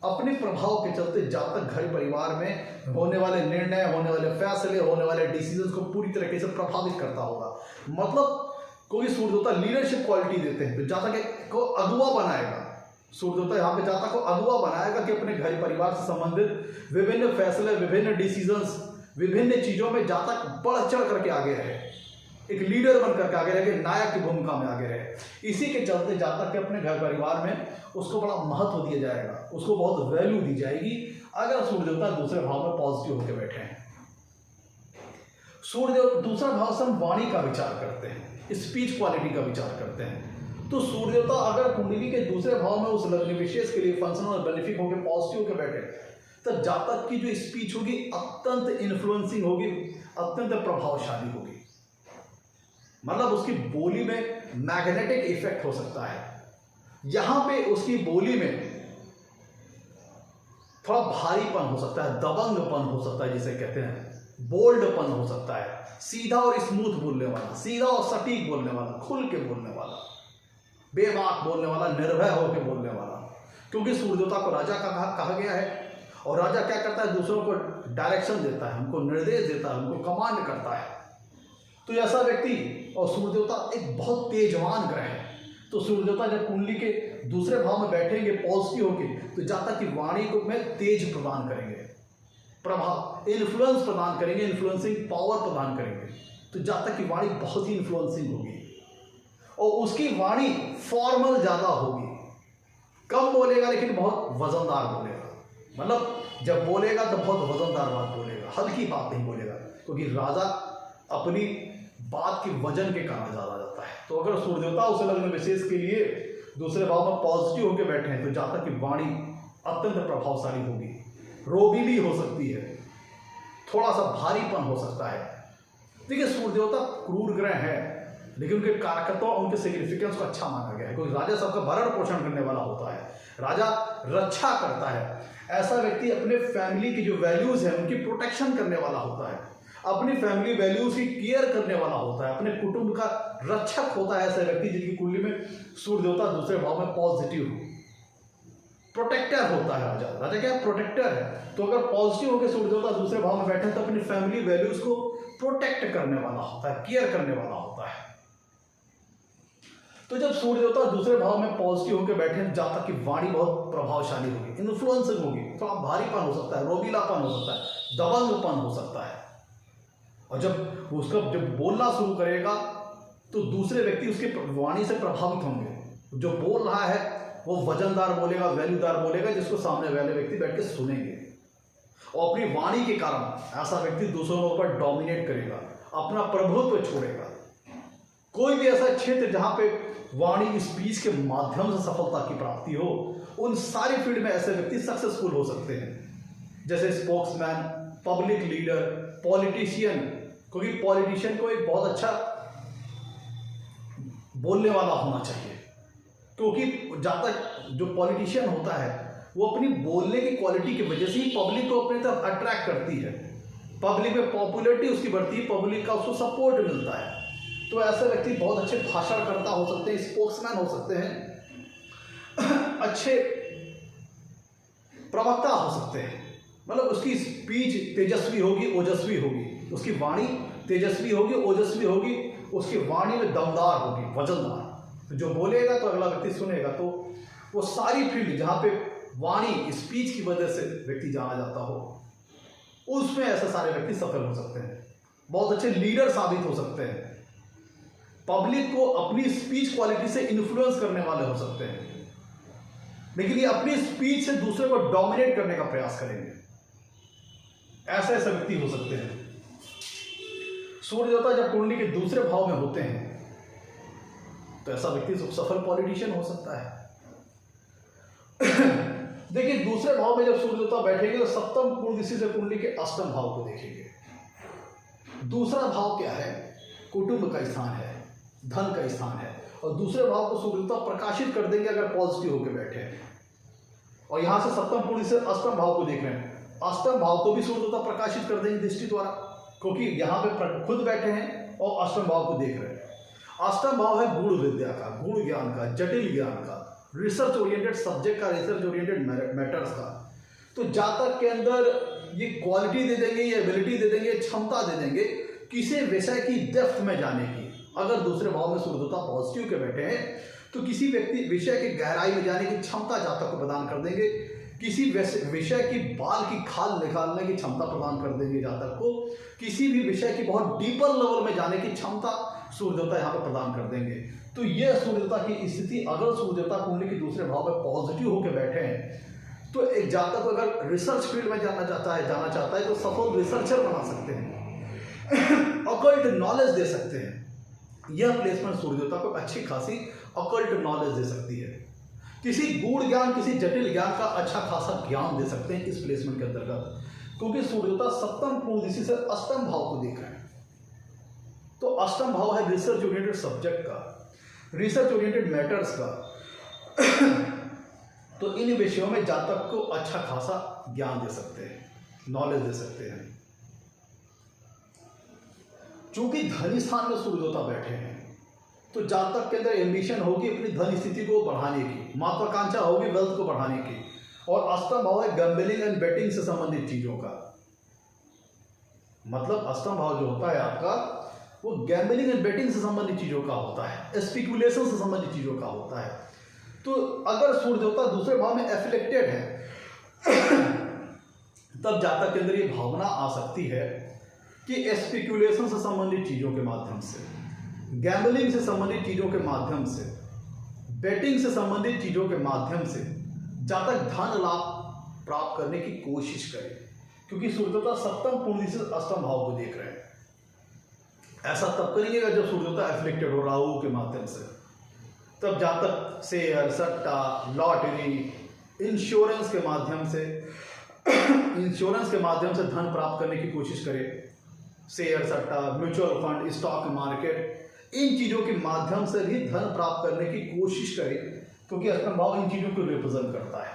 अपने प्रभाव के चलते जातक घर परिवार में होने वाले निर्णय, होने वाले फैसले, होने वाले डिसीजंस को पूरी तरीके से प्रभावित करता होगा। मतलब कोई सूर्यदेवता लीडरशिप क्वालिटी देते हैं तो जातक को अगुवा बनाएगा। सूर्यदेवता यहाँ पे जातक को अगुवा बनाएगा कि अपने घर परिवार से संबंधित विभिन्न फैसले, विभिन्न डिसीजंस, विभिन्न चीजों में जातक बढ़ चढ़ करके आगे रहे, एक लीडर बन करके आगे रहे, नायक की भूमिका में आगे रहे। इसी के चलते जातक के अपने घर परिवार में उसको बड़ा महत्व दिया जाएगा, उसको बहुत वैल्यू दी जाएगी अगर सूर्यदेवता दूसरे भाव में पॉजिटिव होकर बैठे हैं। सूर्यदेव दूसरा भाव से हम वाणी का विचार करते हैं, स्पीच क्वालिटी का विचार करते हैं। तो सूर्यदेवता अगर कुंडली के दूसरे भाव में उस लग्न विशेष के लिए फंक्शनल और बेनिफिक होकर पॉजिटिव होकर बैठे, तब जातक की जो स्पीच होगी अत्यंत इन्फ्लुएंसिंग होगी, अत्यंत प्रभावशाली होगी। मतलब उसकी बोली में मैग्नेटिक इफेक्ट हो सकता है। यहां पे उसकी बोली में थोड़ा भारीपन हो सकता है, दबंगपन हो सकता है, जिसे कहते हैं बोल्डपन हो सकता है, सीधा और स्मूथ बोलने वाला, सीधा और सटीक बोलने वाला, खुल के बोलने वाला, बेबाक बोलने वाला, निर्भय होकर बोलने वाला। क्योंकि सूर्यदेवता को राजा का कहा गया है, और राजा क्या करता है, दूसरों को डायरेक्शन देता है, उनको निर्देश देता है, उनको कमांड करता है। तो ऐसा व्यक्ति, और सूर्यदेवता एक बहुत तेजवान ग्रह है, तो सूर्यदेवता जब कुंडली के दूसरे भाव में बैठेंगे पॉजिटिव होके, तो जातक की वाणी को में तेज प्रदान करेंगे, प्रभाव, इन्फ्लुएंस प्रदान करेंगे, इन्फ्लुएंसिंग पावर प्रदान करेंगे। तो जातक की वाणी बहुत ही इन्फ्लुएंसिंग होगी, और उसकी वाणी फॉर्मल ज्यादा होगी, कम बोलेगा लेकिन बहुत वजनदार बोलेगा। मतलब जब बोलेगा तो बहुत वजनदार बात बोलेगा, हल्की बात नहीं बोलेगा, क्योंकि राजा अपनी बात के वजन के कारण ज्यादा जाता है। तो अगर सूर्यदेवता उस लग्न विशेष के लिए दूसरे भाव में पॉजिटिव होकर बैठे हैं, तो जातक की वाणी अत्यंत प्रभावशाली होगी, रोबीली हो सकती है, थोड़ा सा भारीपन हो सकता है। देखिए सूर्यदेवता क्रूर ग्रह है, लेकिन उनके कारकत्व, उनके सिग्निफिकेंस को अच्छा माना गया है, क्योंकि राजा सबका भरण पोषण करने वाला होता है, राजा रक्षा करता है। ऐसा व्यक्ति अपने फैमिली की जो वैल्यूज है उनकी प्रोटेक्शन करने वाला होता है, अपनी फैमिली वैल्यूज की केयर करने वाला होता है, अपने कुटुंब का रक्षक होता है ऐसा व्यक्ति जिनकी कुंडली में सूर्यदेवता दूसरे भाव में पॉजिटिव हो। प्रोटेक्टर होता है राजा, राजा क्या है, प्रोटेक्टर है। तो अगर पॉजिटिव होकर सूर्यदेवता दूसरे भाव में बैठे तो अपनी फैमिली वैल्यूज को प्रोटेक्ट करने वाला होता है, केयर करने वाला होता है। तो जब सूर्य देवता दूसरे भाव में पॉजिटिव होकर बैठे हैं, जातक की वाणी बहुत प्रभावशाली होगी, इन्फ्लुएंसिंग होगी, थोड़ा भारीपन हो सकता है, रोबीलापन हो सकता है, दबंगपन हो सकता है। और जब उसका जब बोलना शुरू करेगा तो दूसरे व्यक्ति उसके वाणी से प्रभावित होंगे। जो बोल रहा है वो वजनदार बोलेगा, वैल्यूदार बोलेगा, जिसको सामने वाले व्यक्ति बैठ के सुनेंगे। और अपनी वाणी के कारण ऐसा व्यक्ति दूसरों के ऊपर डोमिनेट करेगा, अपना प्रभुत्व छोड़ेगा। कोई भी ऐसा क्षेत्र जहां पे वाणी स्पीच के माध्यम से सफलता की प्राप्ति हो, उन सारी फील्ड में ऐसे व्यक्ति सक्सेसफुल हो सकते हैं। जैसे स्पोक्समैन, पब्लिक लीडर, पॉलिटिशियन, क्योंकि पॉलिटिशियन को एक बहुत अच्छा बोलने वाला होना चाहिए, क्योंकि जहाँ तक जो पॉलिटिशियन होता है वो अपनी बोलने की क्वालिटी की वजह से ही पब्लिक को अपनी तरफ अट्रैक्ट करती है, पब्लिक में पॉपुलैरिटी उसकी बढ़ती है, पब्लिक का उसको सपोर्ट मिलता है। तो ऐसे व्यक्ति बहुत अच्छे भाषणकर्ता हो सकते हैं, स्पोक्समैन हो सकते हैं, अच्छे प्रवक्ता हो सकते हैं। मतलब उसकी स्पीच तेजस्वी होगी, ओजस्वी होगी, उसकी वाणी तेजस्वी होगी, ओजस्वी होगी, उसकी वाणी में दमदार होगी, वजनदार। तो जो बोलेगा तो अगला व्यक्ति सुनेगा। तो वो सारी फील्ड जहाँ पे वाणी स्पीच की वजह से व्यक्ति जाना जाता हो, उसमें ऐसे सारे व्यक्ति सफल हो सकते हैं, बहुत अच्छे लीडर साबित हो सकते हैं, पब्लिक को अपनी स्पीच क्वालिटी से इन्फ्लुएंस करने वाले हो सकते हैं। लेकिन ये अपनी स्पीच से दूसरे को डोमिनेट करने का प्रयास करेंगे, ऐसे ऐसे व्यक्ति हो सकते हैं। सूर्य देवता जब कुंडली के दूसरे भाव में होते हैं तो ऐसा व्यक्ति सफल पॉलिटिशियन हो सकता है। देखिए, दूसरे भाव में जब सूर्य देवता बैठेंगे तो सप्तम कुंडली से कुंडली के अष्टम भाव को देखेंगे। दूसरा भाव क्या है? कुटुंब का स्थान है, धन का स्थान है। और दूसरे भाव को सूर्य देवता प्रकाशित कर देंगे अगर पॉजिटिव होकर बैठे हैं। और यहां से सप्तम कुंडली से अष्टम भाव को देख रहे हैं, अष्टम भाव को भी सूर्य देवता प्रकाशित कर देंगे दृष्टि द्वारा, क्योंकि यहाँ पे खुद बैठे हैं और अष्टम भाव को देख रहे हैं। अष्टम भाव है गूढ़ विद्या का, गूढ़ ज्ञान का, जटिल ज्ञान का, रिसर्च ओरिएंटेड सब्जेक्ट का, रिसर्च ओरिएंटेड मैटर्स का। तो जातक के अंदर ये क्वालिटी दे देंगे, ये एबिलिटी दे देंगे, क्षमता दे देंगे किसी विषय की डेप्थ में जाने की। अगर दूसरे भाव में सूर्य देवता पॉजिटिव के बैठे हैं तो किसी व्यक्ति विषय की गहराई में जाने की क्षमता जातक को प्रदान कर देंगे, किसी विषय की बाल की खाल निकालने की क्षमता प्रदान कर देंगे जातक को, किसी भी विषय की बहुत डीपर लेवल में जाने की क्षमता सूर्य देवता यहाँ पर प्रदान कर देंगे। तो यह सूर्य देवता की स्थिति, अगर सूर्य देवता कुंडली के दूसरे भाव में पॉजिटिव होकर बैठे हैं तो एक जातक अगर रिसर्च फील्ड में जाना चाहता है तो सफल रिसर्चर बना सकते हैं, ऑकल्ट नॉलेज दे सकते हैं। यह प्लेसमेंट सूर्य देवता को अच्छी खासी ऑकल्ट नॉलेज दे सकती है, किसी गूढ़ ज्ञान, किसी जटिल ज्ञान का अच्छा खासा ज्ञान दे सकते हैं इस प्लेसमेंट के अंतर्गत, क्योंकि सूर्य देवता सप्तम कुंडली से अष्टम भाव को देख रहे हैं। तो अष्टम भाव है रिसर्च ओरिएंटेड सब्जेक्ट का, रिसर्च ओरिएंटेड मैटर्स का। तो इन विषयों में जातक को अच्छा खासा ज्ञान दे सकते हैं, नॉलेज दे सकते हैं। चूंकि धन स्थान में सूर्य देवता बैठे हैं तो जातक के अंदर एम्बिशन होगी अपनी धन स्थिति को बढ़ाने की, महत्वाकांक्षा होगी वेल्थ को बढ़ाने की। और अष्टम भाव है गैम्बलिंग एंड बेटिंग से संबंधित चीजों का। मतलब अष्टम भाव जो होता है आपका, वो गैम्बलिंग एंड बेटिंग से संबंधित चीजों का होता है, स्पेकुलेशन से संबंधित चीजों का होता है। तो अगर सूर्य देवता दूसरे भाव में एफिलेक्टेड है तब जातक के अंदर ये भावना आ सकती है कि स्पेकुलेशन से संबंधित चीजों के माध्यम से, गैम्बलिंग से संबंधित चीजों के माध्यम से, बेटिंग से संबंधित चीजों के माध्यम से जातक धन लाभ प्राप्त करने की कोशिश करे, क्योंकि सूर्य देवता सप्तम कुंडली से अष्टम भाव को देख रहे हैं। ऐसा तब करिएगा जब सूर्य देवता एफिलेक्टेड हो राहु के माध्यम से, तब जातक शेयर, सट्टा, लॉटरी, इंश्योरेंस के माध्यम से धन प्राप्त करने की कोशिश करे। शेयर, सट्टा, म्यूचुअल फंड, स्टॉक मार्केट, इन चीजों के माध्यम से भी धन प्राप्त करने की कोशिश करे, क्योंकि अष्टम भाव इन चीजों को रिप्रेजेंट करता है।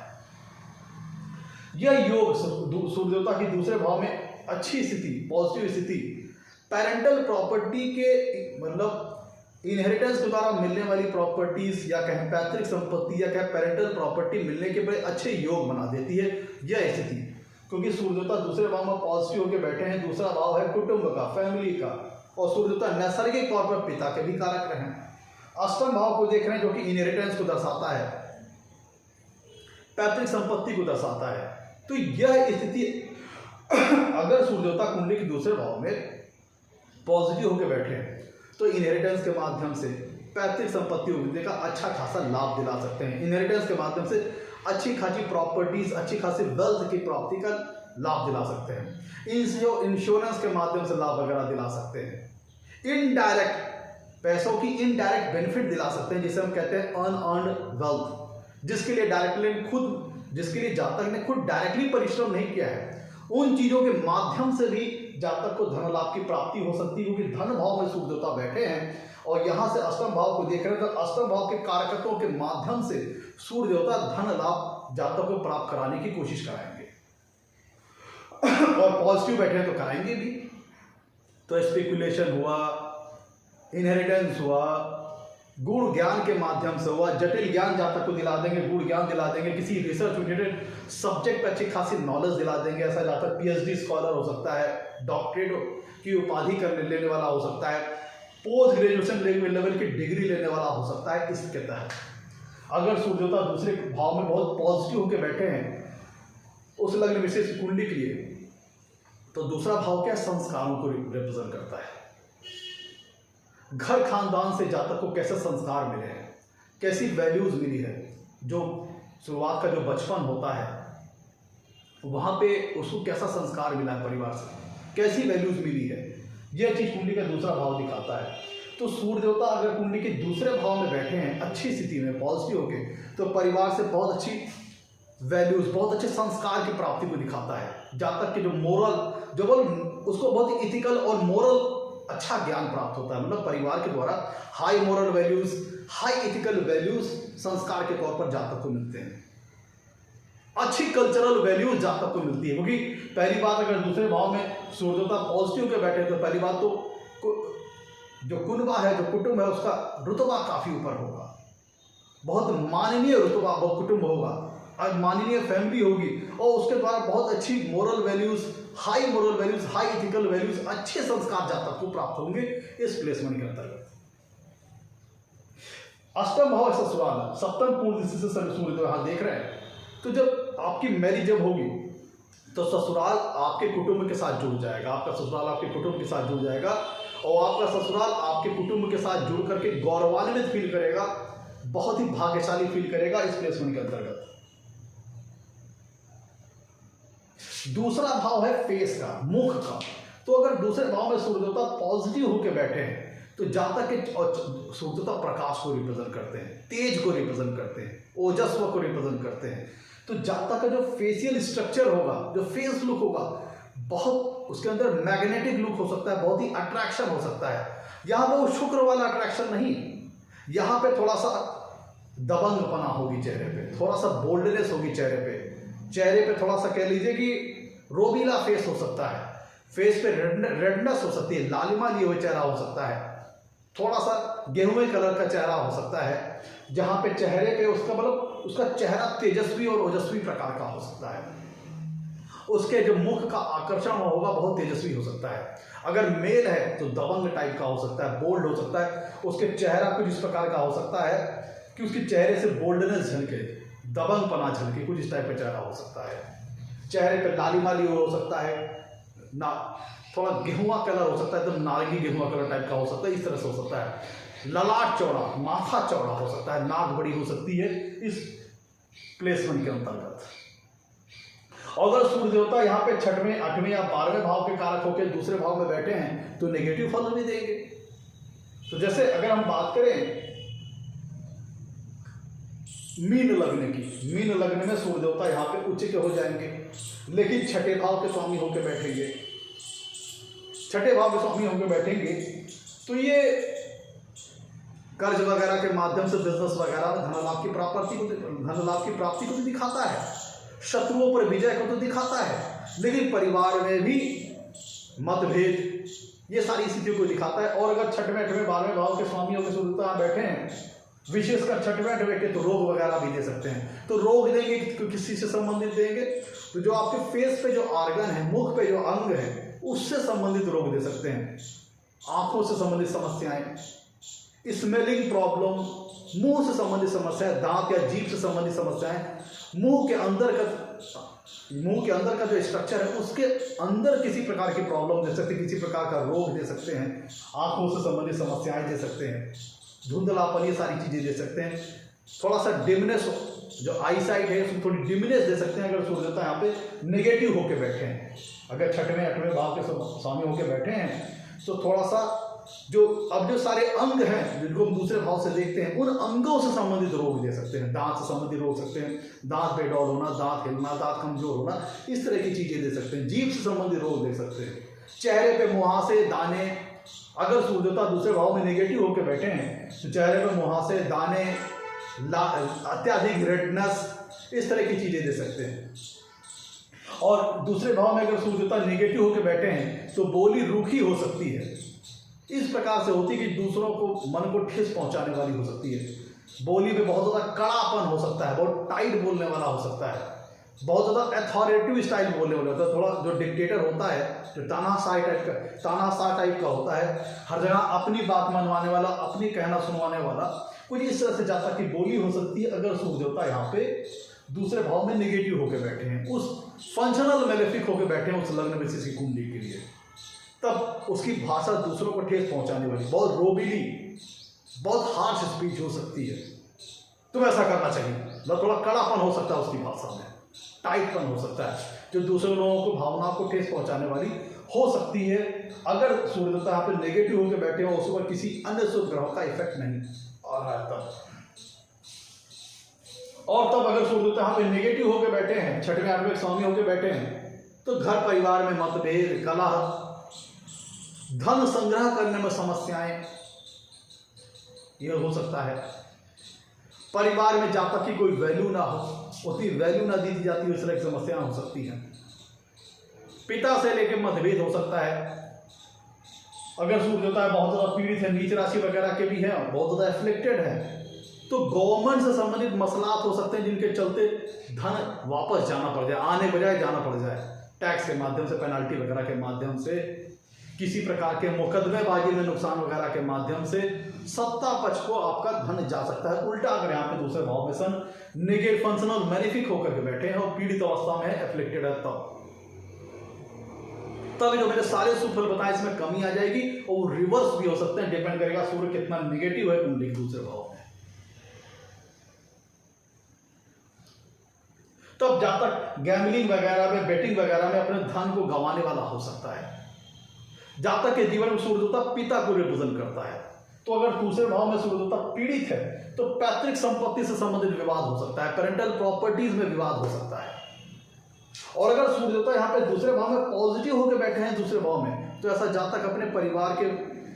यह योग सूर्य देवता की दूसरे भाव में अच्छी स्थिति, पॉजिटिव स्थिति, पेरेंटल प्रॉपर्टी के मतलब इनहेरिटेंस के द्वारा मिलने वाली प्रॉपर्टीज या कहें पैतृक संपत्ति या कहें पेरेंटल प्रॉपर्टी मिलने के बड़े अच्छे योग बना देती है यह स्थिति, क्योंकि सूर्य देवता दूसरे भाव में पॉजिटिव होकर बैठे हैं। दूसरा भाव है कुटुंब का, फैमिली का, और सूर्य देवता नैसर्गिक तौर पर पिता के भी कारक रहे हैं। अष्टम भाव को देख रहे हैं जो कि इनहेरिटेंस को दर्शाता है, पैतृक संपत्ति को दर्शाता है। तो यह स्थिति अगर सूर्य देवता कुंडली के दूसरे भाव में पॉजिटिव होकर बैठे हैं तो इनहेरिटेंस के माध्यम से पैतृक संपत्ति वृद्धि का अच्छा खासा लाभ दिला सकते हैं। इनहेरिटेंस के माध्यम से अच्छी खासी प्रॉपर्टीज, अच्छी खासी वेल्थ की प्राप्ति का लाभ दिला सकते हैं। इंश्योरेंस के माध्यम से लाभ वगैरह दिला सकते हैं। इनडायरेक्ट पैसों की इनडायरेक्ट बेनिफिट दिला सकते हैं, जिसे हम कहते हैं अनअर्न्ड वेल्थ, जिसके लिए जिसके लिए जातक ने खुद डायरेक्टली परिश्रम नहीं किया है, उन चीजों के माध्यम से भी जातक को धन लाभ की प्राप्ति हो सकती है, क्योंकि धन भाव में सूर्य देवता बैठे हैं और यहां से अष्टम भाव को देख रहे हैं। तो अष्टम भाव के कारकत्वों के माध्यम से सूर्य देवता धन लाभ जातक को प्राप्त कराने की कोशिश कराएंगे और पॉजिटिव बैठे हैं तो कराएंगे भी। तो स्पेकुलेशन हुआ, इनहेरिटेंस हुआ, गुण ज्ञान के माध्यम से हुआ, जटिल ज्ञान जातक को दिला देंगे, गुण ज्ञान दिला देंगे, किसी रिसर्च रिलेटेड सब्जेक्ट पर अच्छी खासी नॉलेज दिला देंगे। ऐसा जातक पीएचडी स्कॉलर हो सकता है, डॉक्टरेट की उपाधि कर लेने वाला हो सकता है, पोस्ट ग्रेजुएशन लेवल की डिग्री लेने वाला हो सकता है। इसके तहत अगर सूर्य देवता दूसरे भाव में बहुत पॉजिटिव होकर बैठे हैं उस लग्न विशेष कुंडली के लिए, तो दूसरा भाव क्या संस्कारों को रिप्रेजेंट करता है। घर खानदान से जातक को कैसे संस्कार मिले हैं, कैसी वैल्यूज मिली है, जो शुरुआत का जो बचपन होता है वहां पे उसको कैसा संस्कार मिला है, परिवार से कैसी वैल्यूज मिली है, यह चीज कुंडली का दूसरा भाव दिखाता है। तो सूर्य देवता अगर कुंडली के दूसरे भाव में बैठे हैं अच्छी स्थिति में पॉजिटिव होके, तो परिवार से बहुत अच्छी वैल्यूज, बहुत अच्छे संस्कार की प्राप्ति को दिखाता है। जातक के जो मोरल, जो बोल उसको बहुत ही इथिकल और मोरल अच्छा ज्ञान प्राप्त होता है। मतलब परिवार के द्वारा high moral values, high ethical values संस्कार के तौर पर जातक को मिलते हैं। अच्छी कल्चरल वैल्यूज जातक को मिलती है, क्योंकि पहली बात अगर दूसरे भाव में सूर्य देवता पॉजिटिव के बैठे तो पहली बात तो जो कुनबा है, जो कुटुंब है, उसका रुतबा काफी ऊपर होगा, बहुत माननीय रुतबा कुटुंब होगा और माननीय फैमिली होगी, और उसके द्वारा बहुत अच्छी moral values, high moral values, high ethical values, अच्छे संस्कार जातक को प्राप्त होंगे इस प्लेसमेंट के अंतर्गत। अष्टम भाव ससुराल, सप्तम पूर्ण दृष्टि से सूर्य देव यहां देख रहे हैं। तो जब आपकी मैरिज जब होगी तो ससुराल आपके कुटुंब के साथ जुड़ जाएगा, आपका ससुराल आपके कुटुंब के साथ जुड़ जाएगा, और आपका ससुराल आपके कुटुंब के साथ जुड़ करके गौरवान्वित फील करेगा, बहुत ही भाग्यशाली फील करेगा इस प्लेसमेंट के अंतर्गत। दूसरा भाव है फेस का, मुख का। तो अगर दूसरे भाव में सूर्य देवता पॉजिटिव होकर बैठे हैं तो जातक के सूर्य देवता प्रकाश को रिप्रेजेंट करते हैं, तेज को रिप्रेजेंट करते हैं, ओजस्व को रिप्रेजेंट करते हैं। तो जातक का जो फेशियल स्ट्रक्चर होगा, जो फेस लुक होगा, बहुत उसके अंदर मैग्नेटिक लुक हो सकता है, बहुत ही अट्रैक्शन हो सकता है। यहाँ पे वो शुक्र वाला अट्रैक्शन नहीं, यहाँ पे थोड़ा सा दबंगपना होगी चेहरे पे, थोड़ा सा बोल्डनेस होगी चेहरे पे थोड़ा सा कह लीजिए कि रोबीला फेस हो सकता है, फेस पे रेडनेस हो सकती है, लालिमा लिए हुए चेहरा हो सकता है, थोड़ा सा गेहूं कलर का चेहरा हो सकता है, जहां पे चेहरे पे उसका मतलब उसका चेहरा तेजस्वी और ओजस्वी प्रकार का हो सकता है। उसके जो मुख का आकर्षण होगा बहुत तेजस्वी हो सकता है। अगर मेल है तो दबंग टाइप का हो सकता है, बोल्ड हो सकता है। उसके चेहरा कुछ इस प्रकार का हो सकता है कि उसके चेहरे से बोल्डनेस झलके, दबंगपना झलके, कुछ इस टाइप का चेहरा हो सकता है। चेहरे पे लालिमा लिए हो सकता है, ना थोड़ा गेहुआ कलर हो सकता है, एकदम नारंगी गेहुआ कलर टाइप का हो सकता है, इस तरह से हो सकता है। ललाट चौड़ा, माथा चौड़ा हो सकता है, नाक बड़ी हो सकती है इस प्लेसमेंट के अंतर्गत। अगर सूर्य देवता यहाँ पे 6वें, 8वें या 12वें भाव के कारक होकर दूसरे भाव में बैठे हैं तो नेगेटिव फल भी देंगे। तो जैसे अगर हम बात करें मीन लग्न की, मीन लग्न में सूर्य देवता यहाँ पे उच्च के हो जाएंगे, लेकिन 6ठे भाव के स्वामी होकर बैठेंगे, 6ठे भाव के स्वामी होकर बैठेंगे तो ये कर्ज वगैरह के माध्यम से बिजनेस वगैरह में धन लाभ की प्राप्ति को भी दिखाता है, शत्रुओं पर विजय को तो दिखाता है, लेकिन परिवार में भी मतभेद, ये सारी स्थितियों को दिखाता है। और अगर 6वें, 8वें, 12वें भाव के स्वामी होकर सूर्य देवता बैठे हैं विशेषकर छठवें व्यक्ति तो रोग वगैरह भी दे सकते हैं। तो रोग देंगे तो किसी से संबंधित देंगे, तो जो आपके फेस पे जो ऑर्गन है, मुख पे जो अंग है, उससे संबंधित रोग दे सकते हैं। आंखों से संबंधित समस्याएं, स्मेलिंग प्रॉब्लम, मुंह से संबंधित समस्याएं, दांत या जीभ से संबंधित समस्याएं, मुंह के अंदर का जो स्ट्रक्चर है उसके अंदर किसी प्रकार की प्रॉब्लम दे सकते हैं, किसी प्रकार का रोग दे सकते हैं। आंखों से संबंधित समस्याएं दे सकते हैं, धुंधलापन, ये सारी चीजें दे सकते हैं। थोड़ा सा डिमनेस, जो आई साइट है उसमें थोड़ी डिमनेस दे सकते हैं अगर सूर्य देवता यहाँ पे नेगेटिव होके बैठे हैं। अगर छठवें आठवें भाव के स्वामी होके बैठे हैं तो थोड़ा सा जो सारे अंग हैं जिनको हम दूसरे भाव से देखते हैं, उन अंगों से संबंधित रोग दे सकते हैं। दांत से संबंधित रोग सकते हैं, दांत बेडौल होना, दांत हिलना, दांत कमजोर होना, इस तरह की चीजें दे सकते हैं। जीभ से संबंधित रोग दे सकते हैं। चेहरे पे मुहासे, दाने, अगर सूर्य देवता दूसरे भाव में नेगेटिव होकर बैठे हैं तो चेहरे पे मुहासे, दाने, अत्याधिक रेडनेस, इस तरह की चीजें दे सकते हैं। और दूसरे भाव में अगर सूर्य देवता नेगेटिव होकर बैठे हैं तो बोली रूखी हो सकती है। इस प्रकार से होती है कि दूसरों को, मन को ठेस पहुंचाने वाली हो सकती है। बोली में बहुत ज़्यादा कड़ापन हो सकता है, बहुत टाइट बोलने वाला हो सकता है, बहुत ज़्यादा अथॉरिटिव स्टाइल बोलने वाला होता है। थोड़ा जो डिक्टेटर होता है, जो तानाशाह टाइप का होता है, हर जगह अपनी बात मनवाने वाला, अपनी कहना सुनवाने वाला, कुछ इस तरह से जाता की बोली हो सकती है अगर सूर्य देवता यहाँ पे दूसरे भाव में नेगेटिव होकर बैठे हैं, उस फंक्शनल मेलेफिक होकर बैठे हैं उस लग्न विशेष की कुंडली के लिए। तब उसकी भाषा दूसरों को ठेस पहुंचाने वाली, बहुत रोबीली, बहुत हार्श स्पीच हो सकती है। तो ऐसा करना चाहिए, मतलब थोड़ा कड़ापन हो सकता है उसकी भाषा में, टाइटपन हो सकता है, जो दूसरे लोगों को, भावनाओं को ठेस पहुंचाने वाली हो सकती है। अगर सूर्य देवता यहाँ पे नेगेटिव होकर बैठे हो, उस पर किसी अन्य शुभ ग्रहों का इफेक्ट नहीं आ रहा है तब। और तब अगर सूर्य देवता यहाँ पे नेगेटिव होकर बैठे हैं, छठवें आठवें स्वामी होकर बैठे हैं, तो घर परिवार में मतभेद, कलह, धन संग्रह करने में समस्याएं, यह हो सकता है। परिवार में जब तक की कोई वैल्यू ना हो, उतनी वैल्यू ना दी जाती, उस तरह की समस्याएं हो सकती हैं। पिता से लेकर मतभेद हो सकता है। अगर सूर्य देवता बहुत ज़्यादा पीड़ित है, नीच राशि वगैरह के भी हैं, बहुत ज़्यादा एफ्लिक्टेड है, तो गवर्नमेंट से संबंधित मसलात हो सकते हैं जिनके चलते धन वापस जाना पड़ जाए, आने बजाय जाना पड़ जाए, टैक्स के माध्यम से, पेनाल्टी वगैरह के माध्यम से, किसी प्रकार के मुकदमेबाजी में नुकसान वगैरह के माध्यम से सत्ता पक्ष को आपका धन जा सकता है। उल्टा अगर यहाँ पे दूसरे भाव में सन नेगेटिव फंक्शनल मैनिफिक होकर के बैठे हैं और पीड़ित अवस्था में एफ्लिक्टेड है, तब जो मैंने सारे सुफल बताए इसमें कमी आ जाएगी, और वो रिवर्स भी हो सकते हैं, डिपेंड करेगा सूर्य कितना नेगेटिव है कुंडली के दूसरे भाव में। तब जब तक गैम्बलिंग वगैरह में, बेटिंग वगैरह में अपने धन को गंवाने वाला हो सकता है। जब तक के जीवन में सूर्य देवता पिता को रिप्रेजेंट करता है, तो अगर दूसरे भाव में सूर्य देवता पीड़ित है तो पैतृक संपत्ति से संबंधित विवाद हो सकता है, पेरेंटल प्रॉपर्टीज में विवाद हो सकता है। और अगर सूर्य देवता यहाँ पे दूसरे भाव में पॉजिटिव होकर बैठे हैं दूसरे भाव में, तो ऐसा जब तक अपने परिवार के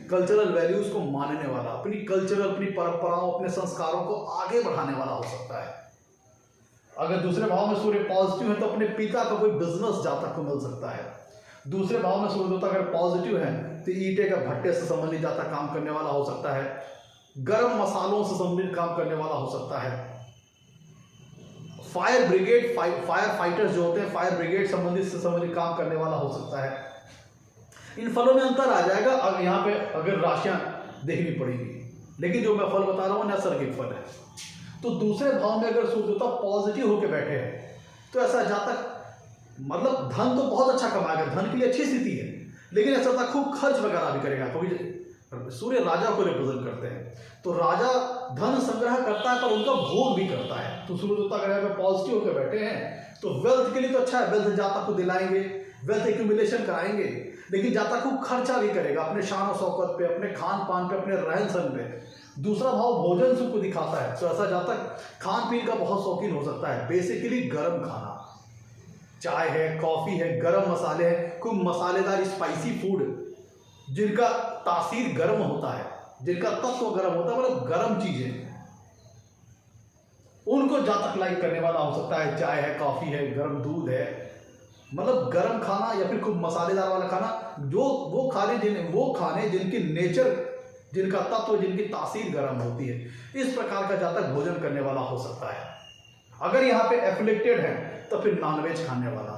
कल्चरल वैल्यूज को मानने वाला, अपनी कल्चरल, अपनी परंपराओं, अपने संस्कारों को आगे बढ़ाने वाला हो सकता है। अगर दूसरे भाव में सूर्य पॉजिटिव है तो अपने पिता का कोई बिजनेस जातक को मिल सकता है। दूसरे भाव में सूर्य देवता अगर पॉजिटिव है तो ईंटे का भट्टे से संबंधित जातक काम करने वाला हो सकता है, गर्म मसालों से संबंधित काम करने वाला हो सकता है, फायर ब्रिगेड, फायर फाइटर्स जो होते हैं, फायर ब्रिगेड से संबंधित काम करने वाला हो सकता है। इन फलों में अंतर आ जाएगा अब यहाँ पे अगर राशियां देखनी पड़ेगी, लेकिन जो मैं फल बता रहा हूँ नैसर्गिक फल है। तो दूसरे भाव में अगर सूर्य देवता पॉजिटिव होकर बैठे हैं तो ऐसा जातक मतलब धन तो बहुत अच्छा कमाएगा, धन के लिए अच्छी स्थिति है, लेकिन ऐसा था खूब खर्च वगैरह भी करेगा, क्योंकि सूर्य राजा को रिप्रेजेंट करते हैं, तो राजा धन संग्रह करता है पर उनका भोग भी करता है। तो सूर्य देवता अगर यहाँ पे पॉजिटिव होकर बैठे हैं तो वेल्थ के लिए तो अच्छा है, वेल्थ जातक को दिलाएंगे, वेल्थ एक्यूमुलेशन कराएंगे, लेकिन जातक खूब खर्चा भी करेगा अपने शान और शौकत पे, अपने खान पान पे, अपने रहन सहन पे। दूसरा भाव भोजन सुख को दिखाता है, तो ऐसा जातक खान पीन का बहुत शौकीन हो सकता है। बेसिकली गर्म खाना, चाय है, कॉफी है, गरम मसाले हैं, खूब मसालेदार स्पाइसी फूड जिनका तासीर गर्म होता है, जिनका तत्व गर्म होता है, मतलब गर्म चीजें, उनको जातक लाइक करने वाला हो सकता है। चाय है, कॉफी है, गर्म दूध है, मतलब गर्म खाना या फिर खूब मसालेदार वाला खाना, जो वो खाने जिनके नेचर जिनका तत्व, जिनकी तासीर गर्म होती है, इस प्रकार का जातक भोजन करने वाला हो सकता है। अगर यहाँ पे एफिलिक्टेड है तो फिर नॉनवेज खाने वाला,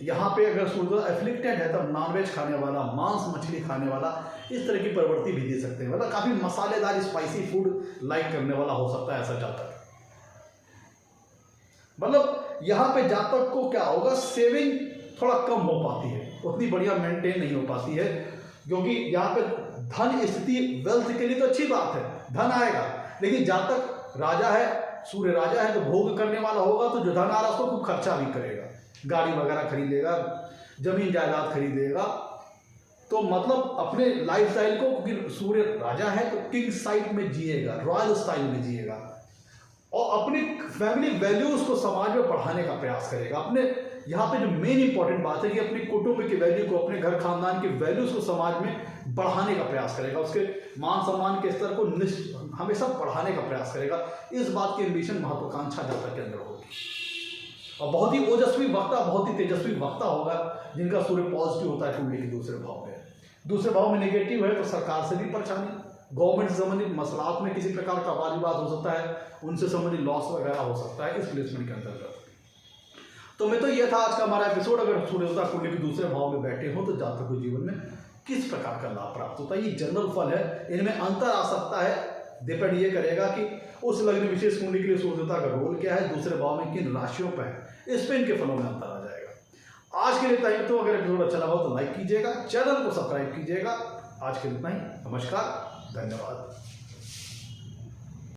यहाँ पे अगर सूर्य एफिलिक्टेड है तो नॉनवेज खाने वाला, मांस मछली खाने वाला, इस तरह की प्रवृत्ति भी दे सकते हैं। मतलब काफी मसालेदार स्पाइसी फूड लाइक करने वाला हो सकता है ऐसा जातक। मतलब यहाँ पे जातक को क्या होगा, सेविंग थोड़ा कम हो पाती है, उतनी बढ़िया मेंटेन नहीं हो पाती है, क्योंकि यहाँ पे धन स्थिति वेल्थ के लिए तो अच्छी बात है, धन आएगा, लेकिन जातक राजा है, सूर्य राजा है, तो भोग करने वाला होगा, तो जो धन आ रहा है उसको खूब खर्चा भी करेगा, गाड़ी वगैरह खरीदेगा, जमीन जायदाद खरीदेगा। तो मतलब अपने लाइफस्टाइल को, क्योंकि सूर्य राजा है तो किंग साइड में जिएगा, रॉयल स्टाइल में जिएगा, और अपनी फैमिली वैल्यूज को समाज में बढ़ाने का प्रयास करेगा। अपने यहाँ पे जो मेन इंपॉर्टेंट बात है कि अपनी कुटुंब की वैल्यू को, अपने घर खानदान की वैल्यूज को समाज में बढ़ाने का प्रयास करेगा, उसके मान सम्मान के स्तर को हमेशा बढ़ाने का प्रयास करेगा। इस बात की एम्बिशन, महत्वाकांक्षा जातक के अंदर होगी, और बहुत ही ओजस्वी वक्ता, बहुत ही तेजस्वी वक्ता होगा, जिनका सूर्य पॉजिटिव होता है कुंडली के दूसरे भाव में। दूसरे भाव में नेगेटिव है तो सरकार से भी परेशानी, गवर्नमेंट से संबंधित मसलात में किसी प्रकार का वाद विवाद हो सकता है, उनसे संबंधित लॉस वगैरह हो सकता है इस प्लेसमेंट के अंतर्गत। तो मैं तो ये था आज का हमारा एपिसोड। अगर सूर्यदेवता कुंडली के दूसरे भाव में बैठे हो तो जातक को जीवन में किस प्रकार का लाभ प्राप्त होता है, ये जनरल फल है, इनमें अंतर आ सकता है, डिपेंड ये करेगा कि उस लग्न विशेष कुंडली के लिए सूर्यदेवता का रोल क्या है, दूसरे भाव में किन राशियों पर है, इस पर इनके फलों में अंतर आ जाएगा। आज के लिए इतना ही। तो अगर एपिसोड अच्छा लगा तो लाइक कीजिएगा, चैनल को सब्सक्राइब कीजिएगा। आज के लिए इतना ही, नमस्कार, धन्यवाद।